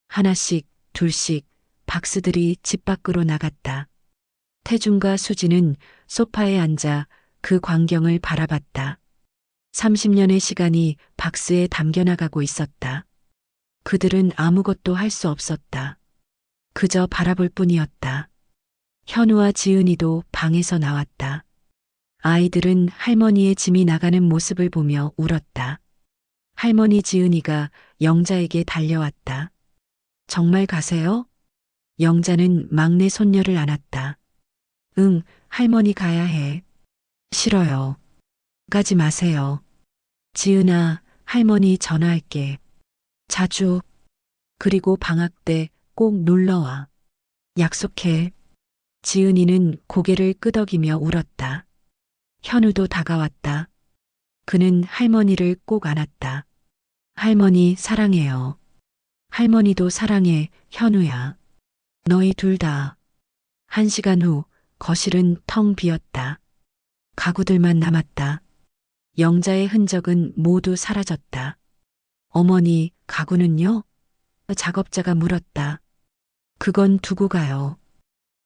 하나씩, 둘씩 박스들이 집 밖으로 나갔다. 태준과 수지는 소파에 앉아 그 광경을 바라봤다. 30년의 시간이 박스에 담겨나가고 있었다. 그들은 아무것도 할 수 없었다. 그저 바라볼 뿐이었다. 현우와 지은이도 방에서 나왔다. 아이들은 할머니의 짐이 나가는 모습을 보며 울었다. 할머니 지은이가 영자에게 달려왔다. 정말 가세요? 영자는 막내 손녀를 안았다. 응, 할머니 가야 해. 싫어요. 가지 마세요. 지은아, 할머니 전화할게. 자주. 그리고 방학 때 꼭 놀러와. 약속해. 지은이는 고개를 끄덕이며 울었다. 현우도 다가왔다. 그는 할머니를 꼭 안았다. 할머니 사랑해요. 할머니도 사랑해, 현우야. 너희 둘 다. 1시간 후 거실은 텅 비었다. 가구들만 남았다. 영자의 흔적은 모두 사라졌다. 어머니, 가구는요? 작업자가 물었다. 그건 두고 가요.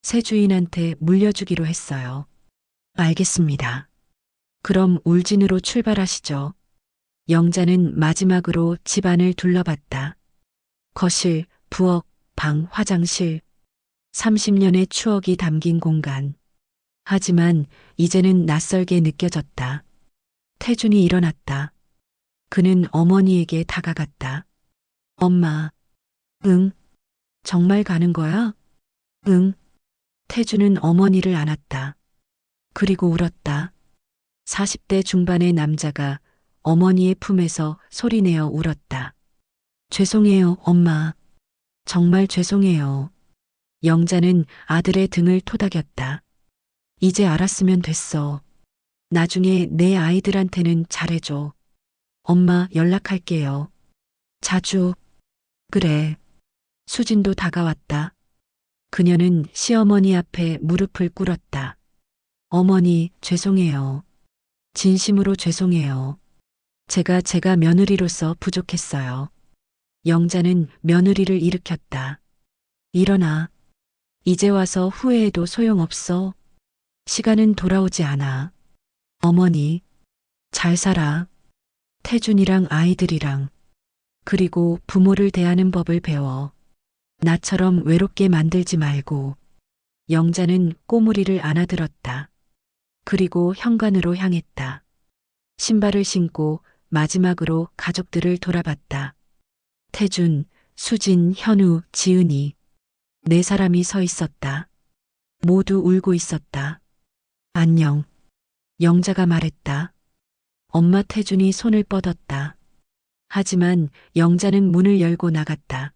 새 주인한테 물려주기로 했어요. 알겠습니다. 그럼 울진으로 출발하시죠. 영자는 마지막으로 집안을 둘러봤다. 거실, 부엌, 방, 화장실. 30년의 추억이 담긴 공간. 하지만 이제는 낯설게 느껴졌다. 태준이 일어났다. 그는 어머니에게 다가갔다. 엄마. 응? 정말 가는 거야? 응. 태준은 어머니를 안았다. 그리고 울었다. 40대 중반의 남자가 어머니의 품에서 소리내어 울었다. 죄송해요, 엄마. 정말 죄송해요. 영자는 아들의 등을 토닥였다. 이제 알았으면 됐어. 나중에 내 아이들한테는 잘해줘. 엄마 연락할게요. 자주. 그래. 수진도 다가왔다. 그녀는 시어머니 앞에 무릎을 꿇었다. 어머니, 죄송해요. 진심으로 죄송해요. 제가 며느리로서 부족했어요. 영자는 며느리를 일으켰다. 일어나. 이제 와서 후회해도 소용없어. 시간은 돌아오지 않아. 어머니, 잘 살아. 태준이랑 아이들이랑. 그리고 부모를 대하는 법을 배워. 나처럼 외롭게 만들지 말고. 영자는 꼬물이를 안아들었다. 그리고 현관으로 향했다. 신발을 신고 마지막으로 가족들을 돌아봤다. 태준, 수진, 현우, 지은이. 4사람이 서 있었다. 모두 울고 있었다. 안녕. 영자가 말했다. 엄마. 태준이 손을 뻗었다. 하지만 영자는 문을 열고 나갔다.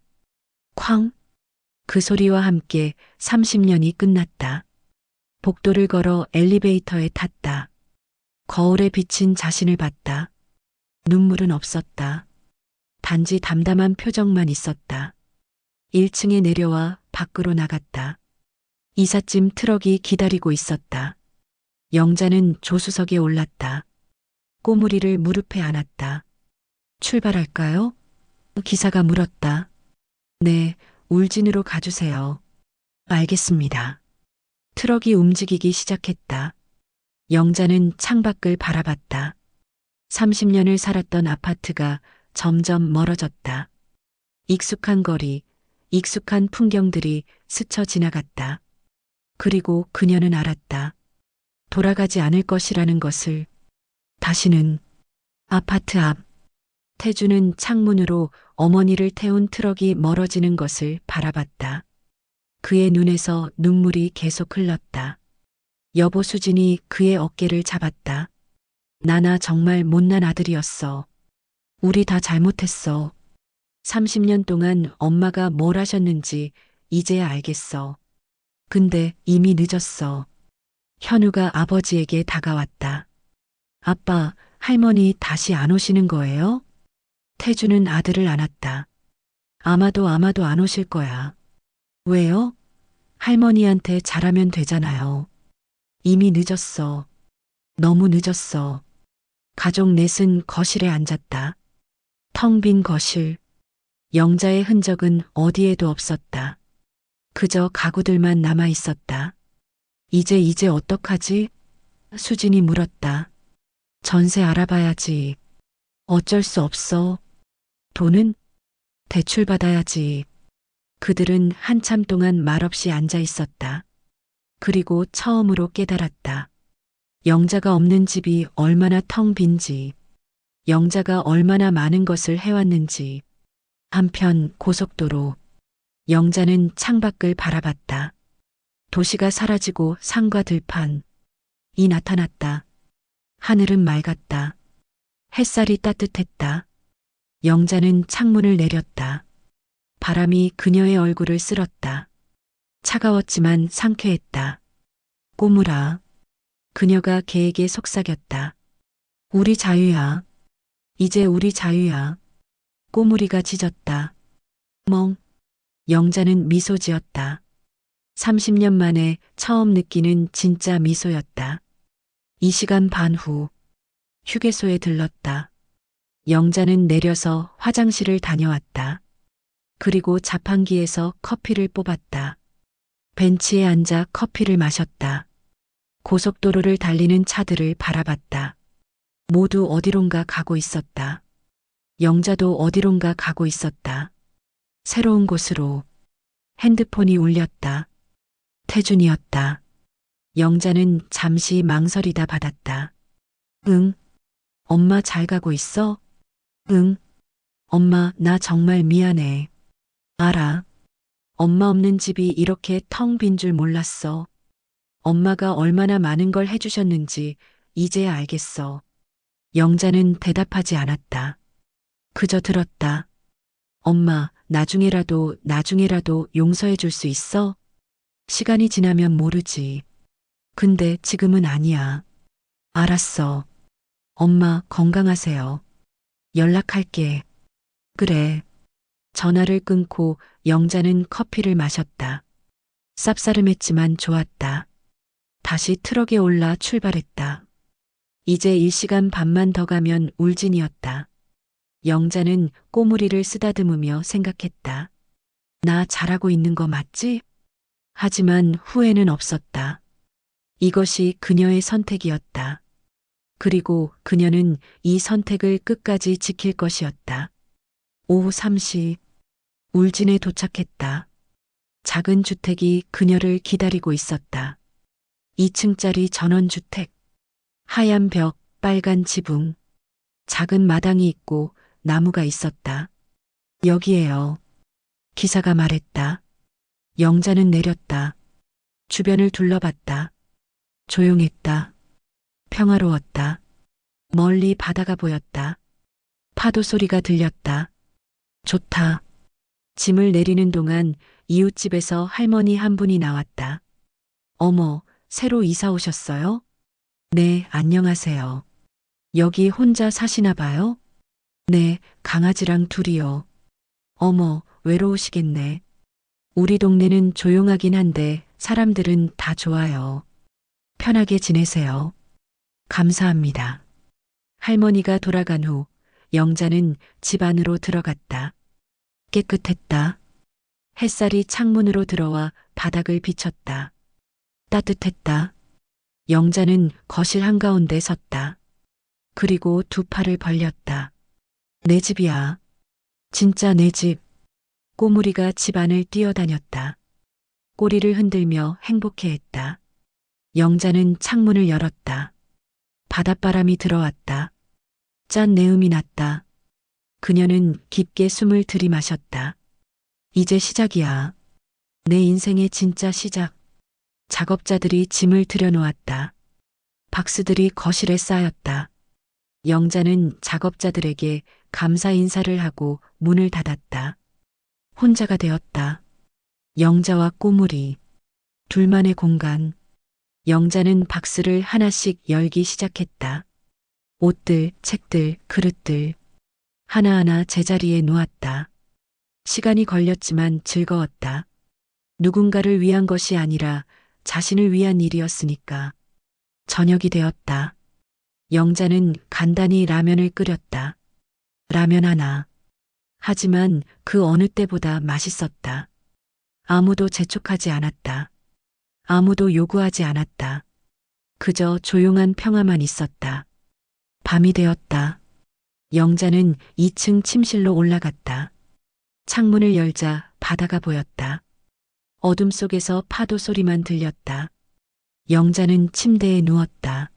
쾅! 그 소리와 함께 30년이 끝났다. 복도를 걸어 엘리베이터에 탔다. 거울에 비친 자신을 봤다. 눈물은 없었다. 단지 담담한 표정만 있었다. 1층에 내려와 밖으로 나갔다. 이삿짐 트럭이 기다리고 있었다. 영자는 조수석에 올랐다. 꼬물이를 무릎에 안았다. 출발할까요? 기사가 물었다. 네, 울진으로 가주세요. 알겠습니다. 트럭이 움직이기 시작했다. 영자는 창밖을 바라봤다. 30년을 살았던 아파트가 점점 멀어졌다. 익숙한 거리, 익숙한 풍경들이 스쳐 지나갔다. 그리고 그녀는 알았다. 돌아가지 않을 것이라는 것을. 다시는. 아파트 앞. 태주는 창문으로 어머니를 태운 트럭이 멀어지는 것을 바라봤다. 그의 눈에서 눈물이 계속 흘렀다. 여보. 수진이 그의 어깨를 잡았다. 나나 정말 못난 아들이었어. 우리 다 잘못했어. 30년 동안 엄마가 뭘 하셨는지 이제야 알겠어. 근데 이미 늦었어. 현우가 아버지에게 다가왔다. 아빠, 할머니 다시 안 오시는 거예요? 태주는 아들을 안았다. 아마도 안 오실 거야. 왜요? 할머니한테 잘하면 되잖아요. 이미 늦었어. 너무 늦었어. 가족 넷은 거실에 앉았다. 텅 빈 거실. 영자의 흔적은 어디에도 없었다. 그저 가구들만 남아 있었다. 이제 어떡하지? 수진이 물었다. 전세 알아봐야지. 어쩔 수 없어. 돈은? 대출 받아야지. 그들은 한참 동안 말없이 앉아 있었다. 그리고 처음으로 깨달았다. 영자가 없는 집이 얼마나 텅 빈지. 영자가 얼마나 많은 것을 해왔는지. 한편 고속도로. 영자는 창밖을 바라봤다. 도시가 사라지고 산과 들판이 나타났다. 하늘은 맑았다. 햇살이 따뜻했다. 영자는 창문을 내렸다. 바람이 그녀의 얼굴을 쓸었다. 차가웠지만 상쾌했다. 꼬물아. 그녀가 개에게 속삭였다. 우리 자유야. 이제 우리 자유야. 꼬물이가 짖었다. 멍. 영자는 미소 지었다. 30년 만에 처음 느끼는 진짜 미소였다. 2시간 반 후. 휴게소에 들렀다. 영자는 내려서 화장실을 다녀왔다. 그리고 자판기에서 커피를 뽑았다. 벤치에 앉아 커피를 마셨다. 고속도로를 달리는 차들을 바라봤다. 모두 어디론가 가고 있었다. 영자도 어디론가 가고 있었다. 새로운 곳으로. 핸드폰이 울렸다. 태준이었다. 영자는 잠시 망설이다 받았다. 응. 엄마 잘 가고 있어? 응. 엄마, 나 정말 미안해. 알아. 엄마 없는 집이 이렇게 텅 빈 줄 몰랐어. 엄마가 얼마나 많은 걸 해주셨는지 이제야 알겠어. 영자는 대답하지 않았다. 그저 들었다. 엄마, 나중에라도 용서해 줄 수 있어? 시간이 지나면 모르지. 근데 지금은 아니야. 알았어. 엄마, 건강하세요. 연락할게. 그래. 전화를 끊고 영자는 커피를 마셨다. 쌉싸름했지만 좋았다. 다시 트럭에 올라 출발했다. 이제 1시간 반만 더 가면 울진이었다. 영자는 꼬무리를 쓰다듬으며 생각했다. 나 잘하고 있는 거 맞지? 하지만 후회는 없었다. 이것이 그녀의 선택이었다. 그리고 그녀는 이 선택을 끝까지 지킬 것이었다. 오후 3시. 울진에 도착했다. 작은 주택이 그녀를 기다리고 있었다. 2층짜리 전원주택. 하얀 벽, 빨간 지붕. 작은 마당이 있고 나무가 있었다. 여기에요. 기사가 말했다. 영자는 내렸다. 주변을 둘러봤다. 조용했다. 평화로웠다. 멀리 바다가 보였다. 파도 소리가 들렸다. 좋다. 짐을 내리는 동안 이웃집에서 할머니 한 분이 나왔다. 어머, 새로 이사 오셨어요? 네, 안녕하세요. 여기 혼자 사시나 봐요? 네, 강아지랑 둘이요. 어머, 외로우시겠네. 우리 동네는 조용하긴 한데 사람들은 다 좋아요. 편하게 지내세요. 감사합니다. 할머니가 돌아간 후 영자는 집 안으로 들어갔다. 깨끗했다. 햇살이 창문으로 들어와 바닥을 비쳤다. 따뜻했다. 영자는 거실 한가운데 섰다. 그리고 두 팔을 벌렸다. 내 집이야. 진짜 내 집. 꼬물이가 집 안을 뛰어다녔다. 꼬리를 흔들며 행복해했다. 영자는 창문을 열었다. 바닷바람이 들어왔다. 짠 내음이 났다. 그녀는 깊게 숨을 들이마셨다. 이제 시작이야. 내 인생의 진짜 시작. 작업자들이 짐을 들여놓았다. 박스들이 거실에 쌓였다. 영자는 작업자들에게 감사 인사를 하고 문을 닫았다. 혼자가 되었다. 영자와 꼬물이. 둘만의 공간. 영자는 박스를 하나씩 열기 시작했다. 옷들, 책들, 그릇들. 하나하나 제자리에 놓았다. 시간이 걸렸지만 즐거웠다. 누군가를 위한 것이 아니라 자신을 위한 일이었으니까. 저녁이 되었다. 영자는 간단히 라면을 끓였다. 라면 하나. 하지만 그 어느 때보다 맛있었다. 아무도 재촉하지 않았다. 아무도 요구하지 않았다. 그저 조용한 평화만 있었다. 밤이 되었다. 영자는 2층 침실로 올라갔다. 창문을 열자 바다가 보였다. 어둠 속에서 파도 소리만 들렸다. 영자는 침대에 누웠다.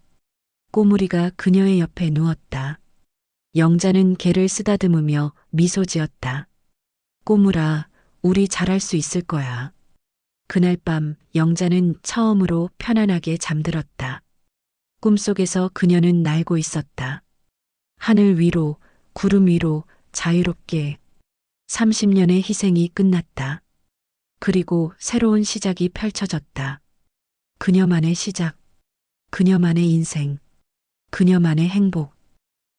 꼬물이가 그녀의 옆에 누웠다. 영자는 개를 쓰다듬으며 미소 지었다. 꼬물아, 우리 잘할 수 있을 거야. 그날 밤 영자는 처음으로 편안하게 잠들었다. 꿈속에서 그녀는 날고 있었다. 하늘 위로, 구름 위로 자유롭게 30년의 희생이 끝났다. 그리고 새로운 시작이 펼쳐졌다. 그녀만의 시작, 그녀만의 인생, 그녀만의 행복.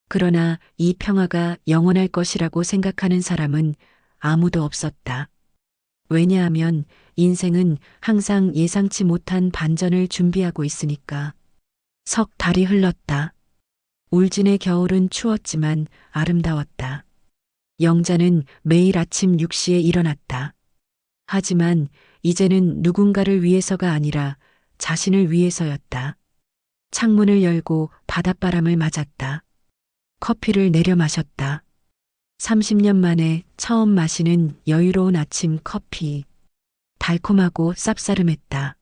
그러나 이 평화가 영원할 것이라고 생각하는 사람은 아무도 없었다. 왜냐하면 인생은 항상 예상치 못한 반전을 준비하고 있으니까. 석 달이 흘렀다. 울진의 겨울은 추웠지만 아름다웠다. 영자는 매일 아침 6시에 일어났다. 하지만 이제는 누군가를 위해서가 아니라 자신을 위해서였다. 창문을 열고 바닷바람을 맞았다. 커피를 내려 마셨다. 30년 만에 처음 마시는 여유로운 아침 커피. 달콤하고 쌉싸름했다.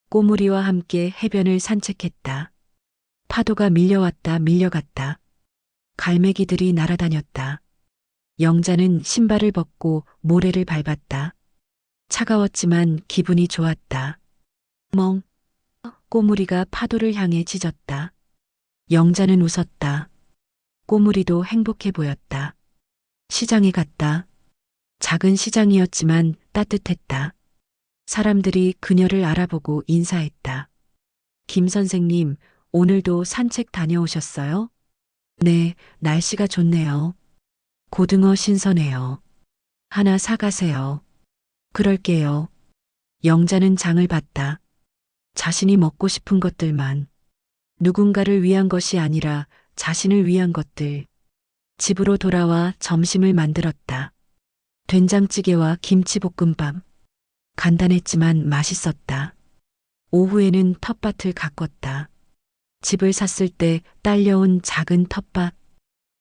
꼬물이와 함께 해변을 산책했다. 파도가 밀려왔다 밀려갔다. 갈매기들이 날아다녔다. 영자는 신발을 벗고 모래를 밟았다. 차가웠지만 기분이 좋았다. 멍. 꼬물이가 파도를 향해 짖었다. 영자는 웃었다. 꼬물이도 행복해 보였다. 시장에 갔다. 작은 시장이었지만 따뜻했다. 사람들이 그녀를 알아보고 인사했다. 김 선생님, 오늘도 산책 다녀오셨어요? 네, 날씨가 좋네요. 고등어 신선해요. 하나 사가세요. 그럴게요. 영자는 장을 봤다. 자신이 먹고 싶은 것들만. 누군가를 위한 것이 아니라 자신을 위한 것들. 집으로 돌아와 점심을 만들었다. 된장찌개와 김치볶음밥. 간단했지만 맛있었다. 오후에는 텃밭을 가꿨다. 집을 샀을 때 딸려온 작은 텃밭.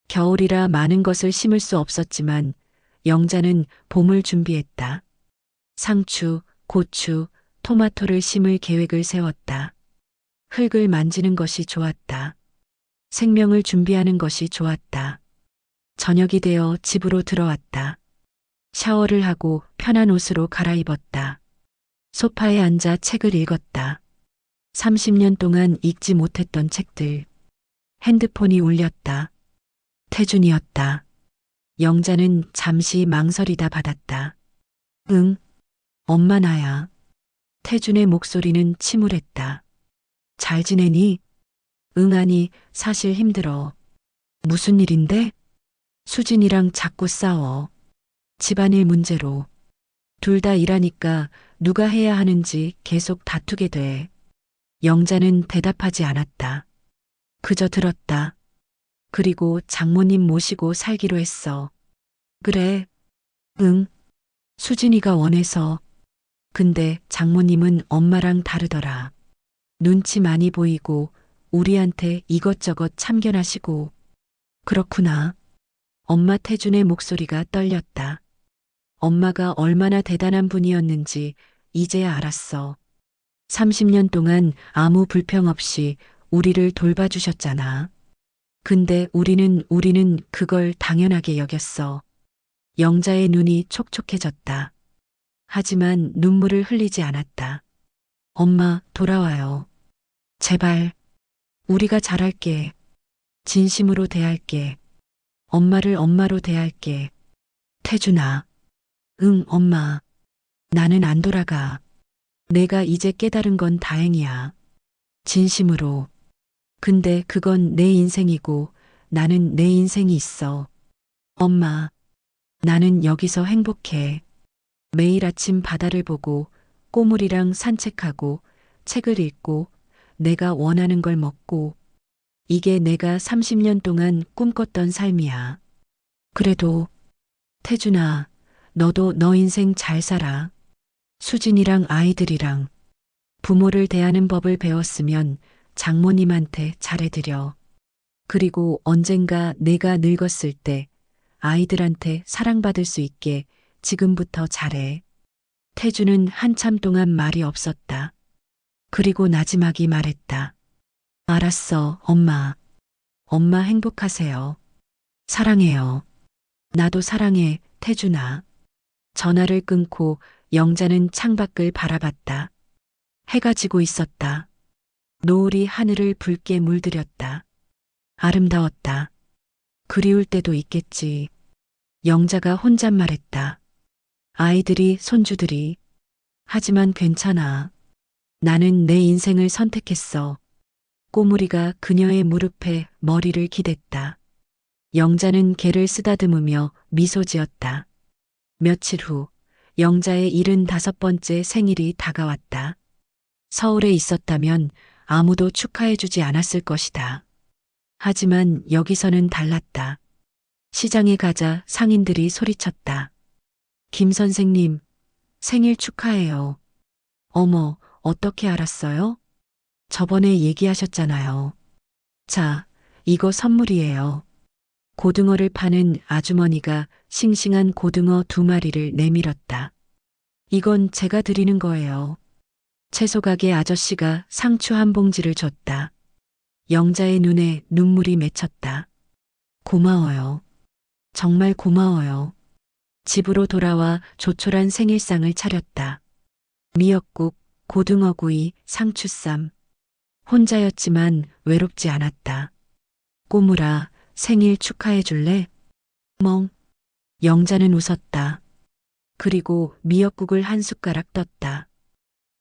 겨울이라 많은 것을 심을 수 없었지만 영자는 봄을 준비했다. 상추, 고추, 토마토를 심을 계획을 세웠다. 흙을 만지는 것이 좋았다. 생명을 준비하는 것이 좋았다. 저녁이 되어 집으로 들어왔다. 샤워를 하고 편한 옷으로 갈아입었다. 소파에 앉아 책을 읽었다. 30년 동안 읽지 못했던 책들. 핸드폰이 울렸다. 태준이었다. 영자는 잠시 망설이다 받았다. 응, 엄마 나야. 태준의 목소리는 침울했다. 잘 지내니? 응, 아니, 사실 힘들어. 무슨 일인데? 수진이랑 자꾸 싸워. 집안일 문제로. 둘 다 일하니까 누가 해야 하는지 계속 다투게 돼. 영자는 대답하지 않았다. 그저 들었다. 그리고 장모님 모시고 살기로 했어. 그래. 응. 수진이가 원해서. 근데 장모님은 엄마랑 다르더라. 눈치 많이 보이고 우리한테 이것저것 참견하시고. 그렇구나. 엄마 태준의 목소리가 떨렸다. 엄마가 얼마나 대단한 분이었는지 이제야 알았어. 30년 동안 아무 불평 없이 우리를 돌봐주셨잖아. 근데 우리는 그걸 당연하게 여겼어. 영자의 눈이 촉촉해졌다. 하지만 눈물을 흘리지 않았다. 엄마, 돌아와요. 제발. 우리가 잘할게. 진심으로 대할게. 엄마를 엄마로 대할게. 태준아. 응, 엄마. 나는 안 돌아가. 내가 이제 깨달은 건 다행이야. 진심으로. 근데 그건 내 인생이고 나는 내 인생이 있어. 엄마, 나는 여기서 행복해. 매일 아침 바다를 보고 꼬물이랑 산책하고 책을 읽고 내가 원하는 걸 먹고 이게 내가 30년 동안 꿈꿨던 삶이야. 그래도 태준아, 너도 너 인생 잘 살아. 수진이랑 아이들이랑 부모를 대하는 법을 배웠으면 장모님한테 잘해드려. 그리고 언젠가 내가 늙었을 때 아이들한테 사랑받을 수 있게 지금부터 잘해. 태주는 한참 동안 말이 없었다. 그리고 나지막이 말했다. 알았어, 엄마. 엄마 행복하세요. 사랑해요. 나도 사랑해, 태준아. 전화를 끊고 영자는 창밖을 바라봤다. 해가 지고 있었다. 노을이 하늘을 붉게 물들였다. 아름다웠다. 그리울 때도 있겠지. 영자가 혼잣말했다. 아이들이, 손주들이. 하지만 괜찮아. 나는 내 인생을 선택했어. 꼬물이가 그녀의 무릎에 머리를 기댔다. 영자는 개를 쓰다듬으며 미소 지었다. 며칠 후, 영자의 75번째 생일이 다가왔다. 서울에 있었다면 아무도 축하해주지 않았을 것이다. 하지만 여기서는 달랐다. 시장에 가자 상인들이 소리쳤다. 김 선생님, 생일 축하해요. 어머, 어떻게 알았어요? 저번에 얘기하셨잖아요. 자, 이거 선물이에요. 고등어를 파는 아주머니가 싱싱한 고등어 2마리를 내밀었다. 이건 제가 드리는 거예요. 채소가게 아저씨가 상추 한 봉지를 줬다. 영자의 눈에 눈물이 맺혔다. 고마워요. 정말 고마워요. 집으로 돌아와 조촐한 생일상을 차렸다. 미역국, 고등어구이, 상추쌈. 혼자였지만 외롭지 않았다. 꼬물아, 생일 축하해 줄래? 멍. 영자는 웃었다. 그리고 미역국을 한 숟가락 떴다.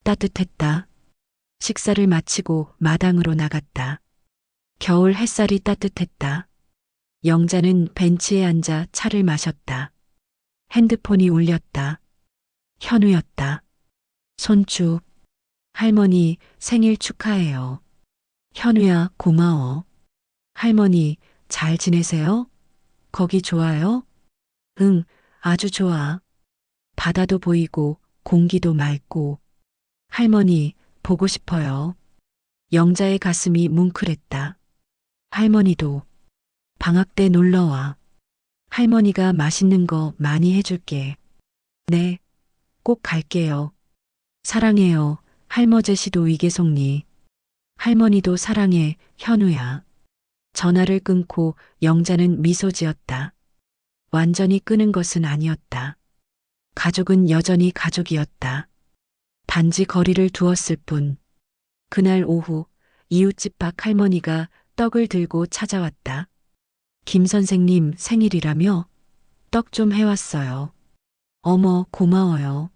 따뜻했다. 식사를 마치고 마당으로 나갔다. 겨울 햇살이 따뜻했다. 영자는 벤치에 앉아 차를 마셨다. 핸드폰이 울렸다. 현우였다. 손주. 할머니 생일 축하해요. 현우야 고마워. 할머니 잘 지내세요? 거기 좋아요? 응, 아주 좋아. 바다도 보이고 공기도 맑고. 할머니 보고 싶어요. 영자의 가슴이 뭉클했다. 할머니도 방학 때 놀러와. 할머니가 맛있는 거 많이 해줄게. 네, 꼭 갈게요. 사랑해요. 할머제 시도 위계송리. 할머니도 사랑해, 현우야. 전화를 끊고 영자는 미소 지었다. 완전히 끄는 것은 아니었다. 가족은 여전히 가족이었다. 단지 거리를 두었을 뿐. 그날 오후 이웃집 박 할머니가 떡을 들고 찾아왔다. 김 선생님 생일이라며 떡 좀 해왔어요. 어머, 고마워요.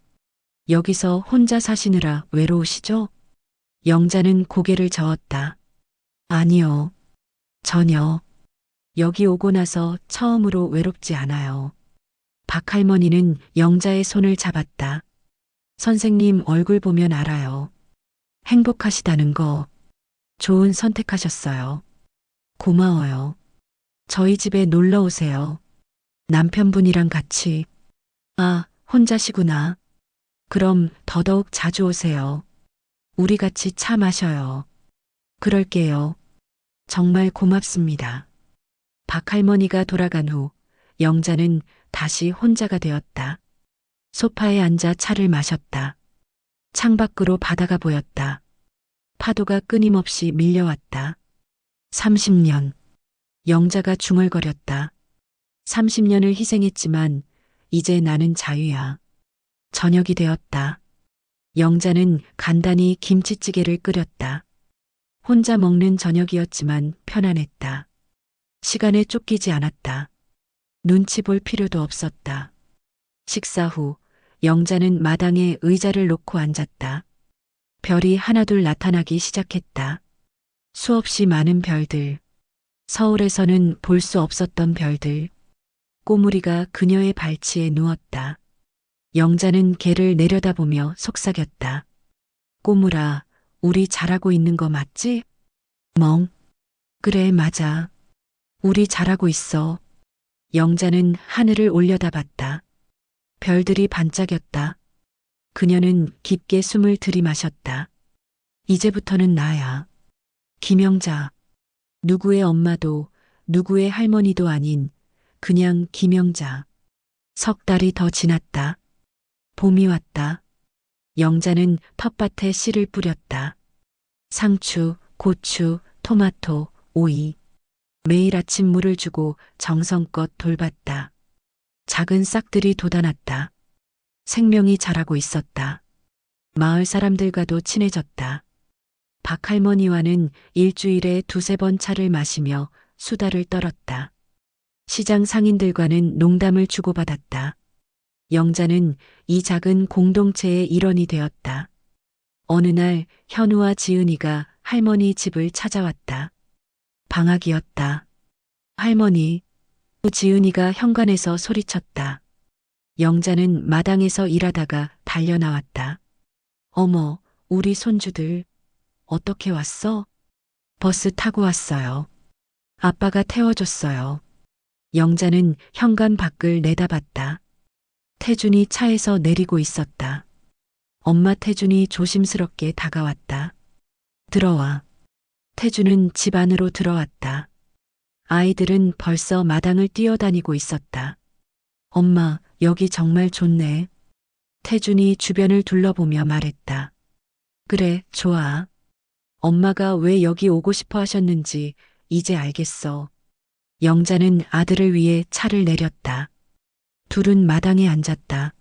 여기서 혼자 사시느라 외로우시죠? 영자는 고개를 저었다. 아니요. 전혀. 여기 오고 나서 처음으로 외롭지 않아요. 박 할머니는 영자의 손을 잡았다. 선생님 얼굴 보면 알아요. 행복하시다는 거. 좋은 선택하셨어요. 고마워요. 저희 집에 놀러 오세요. 남편분이랑 같이. 아, 혼자시구나. 그럼 더더욱 자주 오세요. 우리 같이 차 마셔요. 그럴게요. 정말 고맙습니다. 박 할머니가 돌아간 후 영자는 다시 혼자가 되었다. 소파에 앉아 차를 마셨다. 창밖으로 바다가 보였다. 파도가 끊임없이 밀려왔다. 30년. 영자가 중얼거렸다. 30년을 희생했지만 이제 나는 자유야. 저녁이 되었다. 영자는 간단히 김치찌개를 끓였다. 혼자 먹는 저녁이었지만 편안했다. 시간에 쫓기지 않았다. 눈치 볼 필요도 없었다. 식사 후 영자는 마당에 의자를 놓고 앉았다. 별이 하나둘 나타나기 시작했다. 수없이 많은 별들. 서울에서는 볼 수 없었던 별들. 꼬물이가 그녀의 발치에 누웠다. 영자는 걔를 내려다보며 속삭였다. 꼬물아, 우리 잘하고 있는 거 맞지? 멍. 그래, 맞아. 우리 잘하고 있어. 영자는 하늘을 올려다봤다. 별들이 반짝였다. 그녀는 깊게 숨을 들이마셨다. 이제부터는 나야. 김영자. 누구의 엄마도 누구의 할머니도 아닌 그냥 김영자. 석 달이 더 지났다. 봄이 왔다. 영자는 텃밭에 씨를 뿌렸다. 상추, 고추, 토마토, 오이. 매일 아침 물을 주고 정성껏 돌봤다. 작은 싹들이 돋아났다. 생명이 자라고 있었다. 마을 사람들과도 친해졌다. 박 할머니와는 일주일에 두세 번 차를 마시며 수다를 떨었다. 시장 상인들과는 농담을 주고받았다. 영자는 이 작은 공동체의 일원이 되었다. 어느 날 현우와 지은이가 할머니 집을 찾아왔다. 방학이었다. 할머니, 지은이가 현관에서 소리쳤다. 영자는 마당에서 일하다가 달려나왔다. 어머, 우리 손주들. 어떻게 왔어? 버스 타고 왔어요. 아빠가 태워줬어요. 영자는 현관 밖을 내다봤다. 태준이 차에서 내리고 있었다. 엄마 태준이 조심스럽게 다가왔다. 들어와. 태준은 집 안으로 들어왔다. 아이들은 벌써 마당을 뛰어다니고 있었다. 엄마, 여기 정말 좋네. 태준이 주변을 둘러보며 말했다. 그래, 좋아. 엄마가 왜 여기 오고 싶어 하셨는지 이제 알겠어. 영자는 아들을 위해 차를 내렸다. 둘은 마당에 앉았다.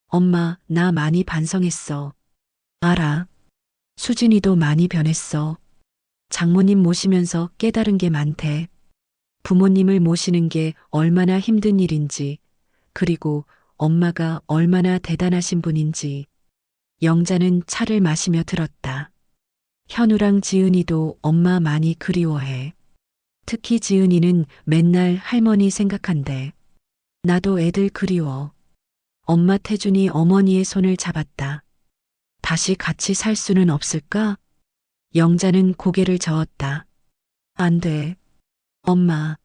엄마, 나 많이 반성했어. 알아. 수진이도 많이 변했어. 장모님 모시면서 깨달은 게 많대. 부모님을 모시는 게 얼마나 힘든 일인지, 그리고 엄마가 얼마나 대단하신 분인지. 영자는 차를 마시며 들었다. 현우랑 지은이도 엄마 많이 그리워해. 특히 지은이는 맨날 할머니 생각한대. 나도 애들 그리워. 엄마 태준이 어머니의 손을 잡았다. 다시 같이 살 수는 없을까? 영자는 고개를 저었다. 안 돼. 엄마.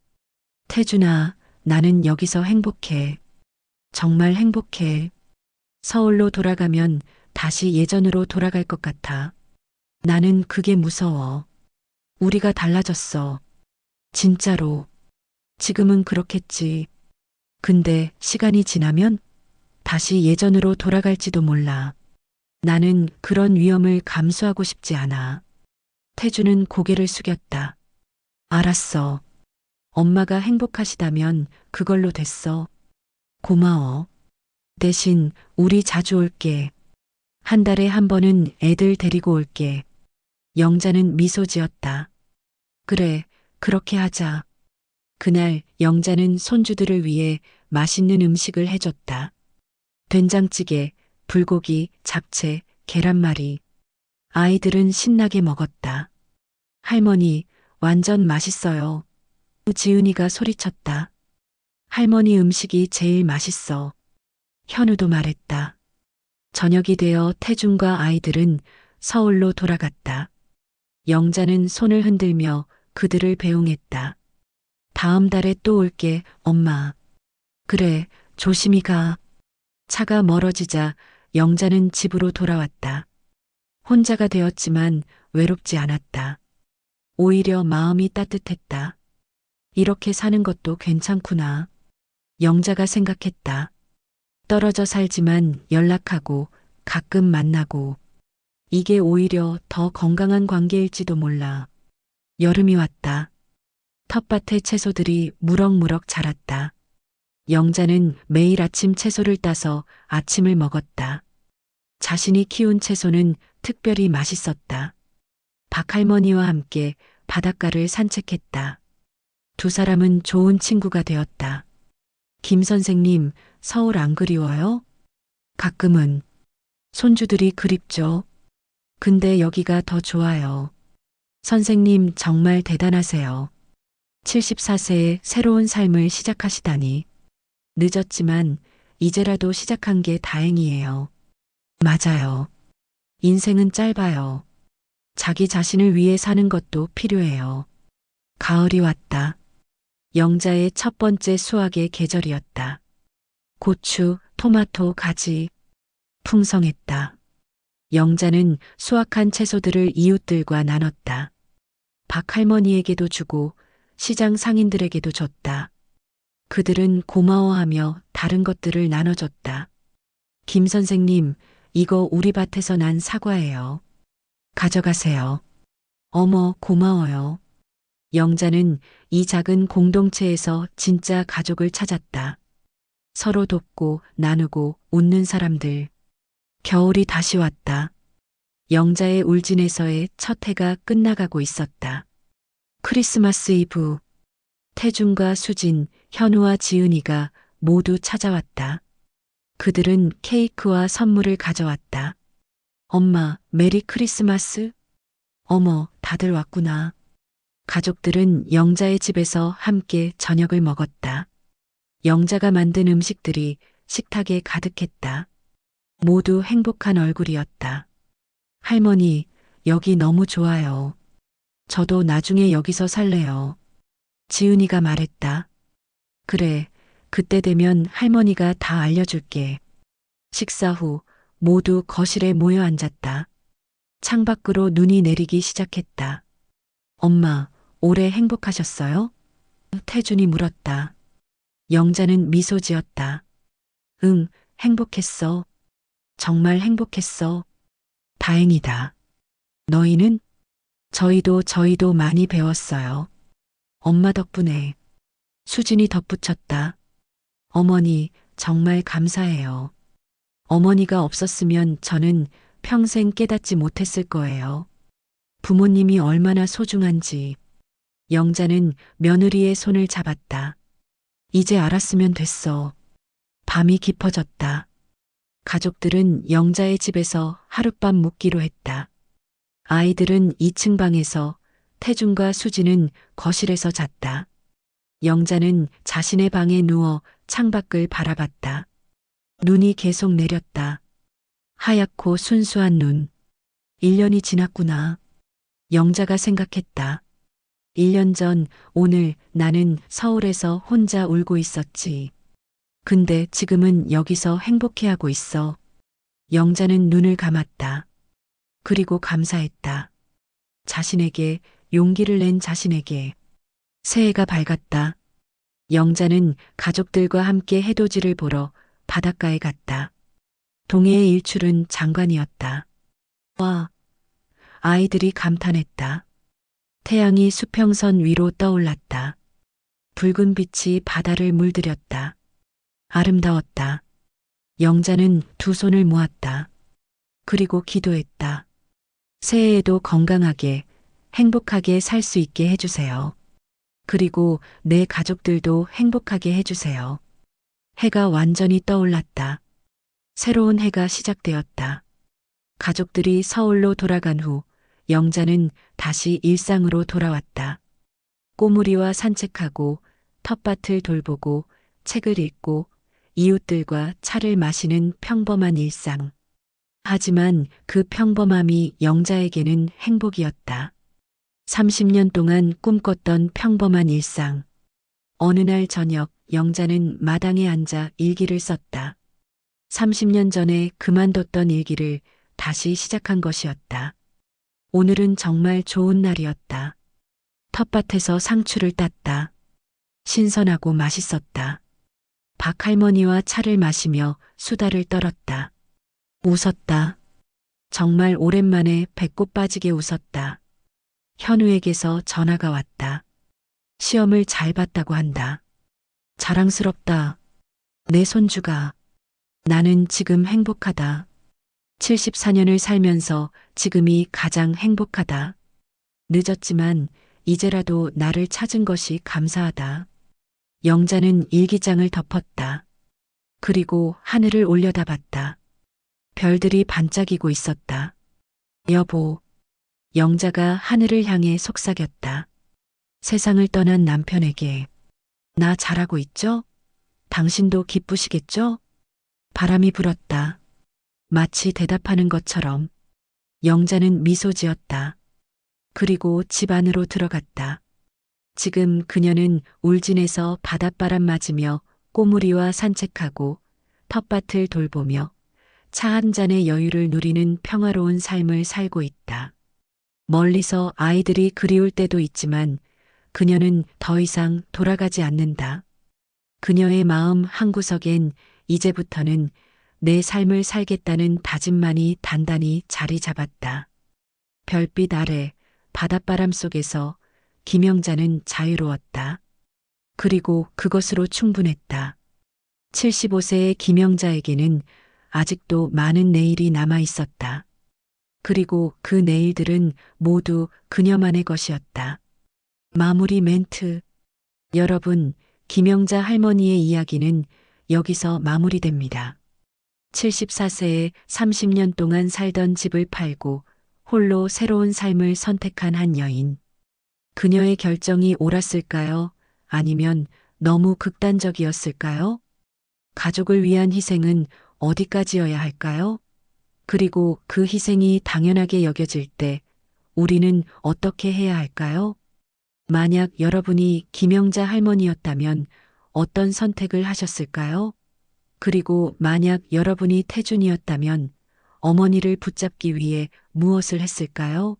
태준아, 나는 여기서 행복해. 정말 행복해. 서울로 돌아가면 다시 예전으로 돌아갈 것 같아. 나는 그게 무서워. 우리가 달라졌어. 진짜로. 지금은 그렇겠지. 근데 시간이 지나면 다시 예전으로 돌아갈지도 몰라. 나는 그런 위험을 감수하고 싶지 않아. 태주는 고개를 숙였다. 알았어. 엄마가 행복하시다면 그걸로 됐어. 고마워. 대신 우리 자주 올게. 한 달에 한 번은 애들 데리고 올게. 영자는 미소 지었다. 그래, 그렇게 하자. 그날 영자는 손주들을 위해 맛있는 음식을 해줬다. 된장찌개, 불고기, 잡채, 계란말이. 아이들은 신나게 먹었다. 할머니, 완전 맛있어요. 지은이가 소리쳤다. 할머니 음식이 제일 맛있어. 현우도 말했다. 저녁이 되어 태중과 아이들은 서울로 돌아갔다. 영자는 손을 흔들며 그들을 배웅했다. 다음 달에 또 올게, 엄마. 그래, 조심히 가. 차가 멀어지자 영자는 집으로 돌아왔다. 혼자가 되었지만 외롭지 않았다. 오히려 마음이 따뜻했다. 이렇게 사는 것도 괜찮구나. 영자가 생각했다. 떨어져 살지만 연락하고 가끔 만나고 이게 오히려 더 건강한 관계일지도 몰라. 여름이 왔다. 텃밭에 채소들이 무럭무럭 자랐다. 영자는 매일 아침 채소를 따서 아침을 먹었다. 자신이 키운 채소는 특별히 맛있었다. 박할머니와 함께 바닷가를 산책했다. 두 사람은 좋은 친구가 되었다. 김 선생님, 서울 안 그리워요? 가끔은. 손주들이 그립죠. 근데 여기가 더 좋아요. 선생님 정말 대단하세요. 74세에 새로운 삶을 시작하시다니. 늦었지만 이제라도 시작한 게 다행이에요. 맞아요. 인생은 짧아요. 자기 자신을 위해 사는 것도 필요해요. 가을이 왔다. 영자의 첫 번째 수확의 계절이었다. 고추, 토마토, 가지. 풍성했다. 영자는 수확한 채소들을 이웃들과 나눴다. 박할머니에게도 주고 시장 상인들에게도 줬다. 그들은 고마워하며 다른 것들을 나눠줬다. 김 선생님, 이거 우리 밭에서 난 사과예요. 가져가세요. 어머, 고마워요. 영자는 이 작은 공동체에서 진짜 가족을 찾았다. 서로 돕고 나누고 웃는 사람들. 겨울이 다시 왔다. 영자의 울진에서의 첫 해가 끝나가고 있었다. 크리스마스 이브. 태중과 수진, 현우와 지은이가 모두 찾아왔다. 그들은 케이크와 선물을 가져왔다. 엄마, 메리 크리스마스? 어머, 다들 왔구나. 가족들은 영자의 집에서 함께 저녁을 먹었다. 영자가 만든 음식들이 식탁에 가득했다. 모두 행복한 얼굴이었다. 할머니, 여기 너무 좋아요. 저도 나중에 여기서 살래요. 지은이가 말했다. 그래, 그때 되면 할머니가 다 알려줄게. 식사 후 모두 거실에 모여 앉았다. 창밖으로 눈이 내리기 시작했다. 엄마, 올해 행복하셨어요? 태준이 물었다. 영자는 미소 지었다. 응, 행복했어. 정말 행복했어. 다행이다. 너희는? 저희도 많이 배웠어요. 엄마 덕분에. 수진이 덧붙였다. 어머니, 정말 감사해요. 어머니가 없었으면 저는 평생 깨닫지 못했을 거예요. 부모님이 얼마나 소중한지. 영자는 며느리의 손을 잡았다. 이제 알았으면 됐어. 밤이 깊어졌다. 가족들은 영자의 집에서 하룻밤 묵기로 했다. 아이들은 2층 방에서, 태중과 수지는 거실에서 잤다. 영자는 자신의 방에 누워 창밖을 바라봤다. 눈이 계속 내렸다. 하얗고 순수한 눈. 1년이 지났구나. 영자가 생각했다. 1년 전 오늘 나는 서울에서 혼자 울고 있었지. 근데 지금은 여기서 행복해하고 있어. 영자는 눈을 감았다. 그리고 감사했다. 자신에게, 용기를 낸 자신에게. 새해가 밝았다. 영자는 가족들과 함께 해돋이를 보러 바닷가에 갔다. 동해의 일출은 장관이었다. 와, 아이들이 감탄했다. 태양이 수평선 위로 떠올랐다. 붉은 빛이 바다를 물들였다. 아름다웠다. 영자는 두 손을 모았다. 그리고 기도했다. 새해에도 건강하게, 행복하게 살 수 있게 해주세요. 그리고 내 가족들도 행복하게 해주세요. 해가 완전히 떠올랐다. 새로운 해가 시작되었다. 가족들이 서울로 돌아간 후 영자는 다시 일상으로 돌아왔다. 꼬물이와 산책하고 텃밭을 돌보고 책을 읽고 이웃들과 차를 마시는 평범한 일상. 하지만 그 평범함이 영자에게는 행복이었다. 30년 동안 꿈꿨던 평범한 일상. 어느 날 저녁 영자는 마당에 앉아 일기를 썼다. 30년 전에 그만뒀던 일기를 다시 시작한 것이었다. 오늘은 정말 좋은 날이었다. 텃밭에서 상추를 땄다. 신선하고 맛있었다. 박할머니와 차를 마시며 수다를 떨었다. 웃었다. 정말 오랜만에 배꼽 빠지게 웃었다. 현우에게서 전화가 왔다. 시험을 잘 봤다고 한다. 자랑스럽다. 내 손주가. 나는 지금 행복하다. 74년을 살면서 지금이 가장 행복하다. 늦었지만 이제라도 나를 찾은 것이 감사하다. 영자는 일기장을 덮었다. 그리고 하늘을 올려다봤다. 별들이 반짝이고 있었다. 여보. 영자가 하늘을 향해 속삭였다. 세상을 떠난 남편에게. 나 잘하고 있죠? 당신도 기쁘시겠죠? 바람이 불었다. 마치 대답하는 것처럼. 영자는 미소 지었다. 그리고 집 안으로 들어갔다. 지금 그녀는 울진에서 바닷바람 맞으며 꼬물이와 산책하고 텃밭을 돌보며 차 한 잔의 여유를 누리는 평화로운 삶을 살고 있다. 멀리서 아이들이 그리울 때도 있지만 그녀는 더 이상 돌아가지 않는다. 그녀의 마음 한구석엔 이제부터는 내 삶을 살겠다는 다짐만이 단단히 자리 잡았다. 별빛 아래 바닷바람 속에서 김영자는 자유로웠다. 그리고 그것으로 충분했다. 75세의 김영자에게는 아직도 많은 내일이 남아 있었다. 그리고 그 내일들은 모두 그녀만의 것이었다. 마무리 멘트. 여러분, 김영자 할머니의 이야기는 여기서 마무리됩니다. 74세에 30년 동안 살던 집을 팔고 홀로 새로운 삶을 선택한 한 여인. 그녀의 결정이 옳았을까요? 아니면 너무 극단적이었을까요? 가족을 위한 희생은 어디까지여야 할까요? 그리고 그 희생이 당연하게 여겨질 때 우리는 어떻게 해야 할까요? 만약 여러분이 김영자 할머니였다면 어떤 선택을 하셨을까요? 그리고 만약 여러분이 태준이었다면 어머니를 붙잡기 위해 무엇을 했을까요?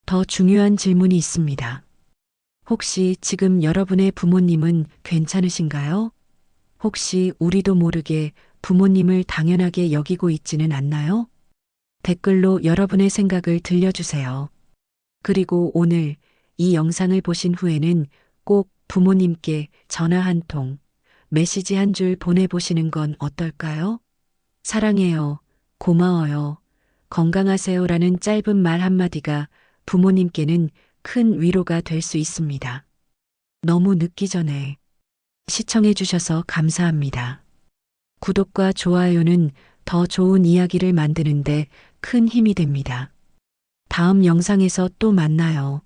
더 중요한 질문이 있습니다. 혹시 지금 여러분의 부모님은 괜찮으신가요? 혹시 우리도 모르게 부모님을 당연하게 여기고 있지는 않나요? 댓글로 여러분의 생각을 들려주세요. 그리고 오늘 이 영상을 보신 후에는 꼭 부모님께 전화 한 통, 메시지 한 줄 보내보시는 건 어떨까요? 사랑해요. 고마워요. 건강하세요라는 짧은 말 한마디가 부모님께는 큰 위로가 될 수 있습니다. 너무 늦기 전에 시청해주셔서 감사합니다. 구독과 좋아요는 더 좋은 이야기를 만드는데 큰 힘이 됩니다. 다음 영상에서 또 만나요.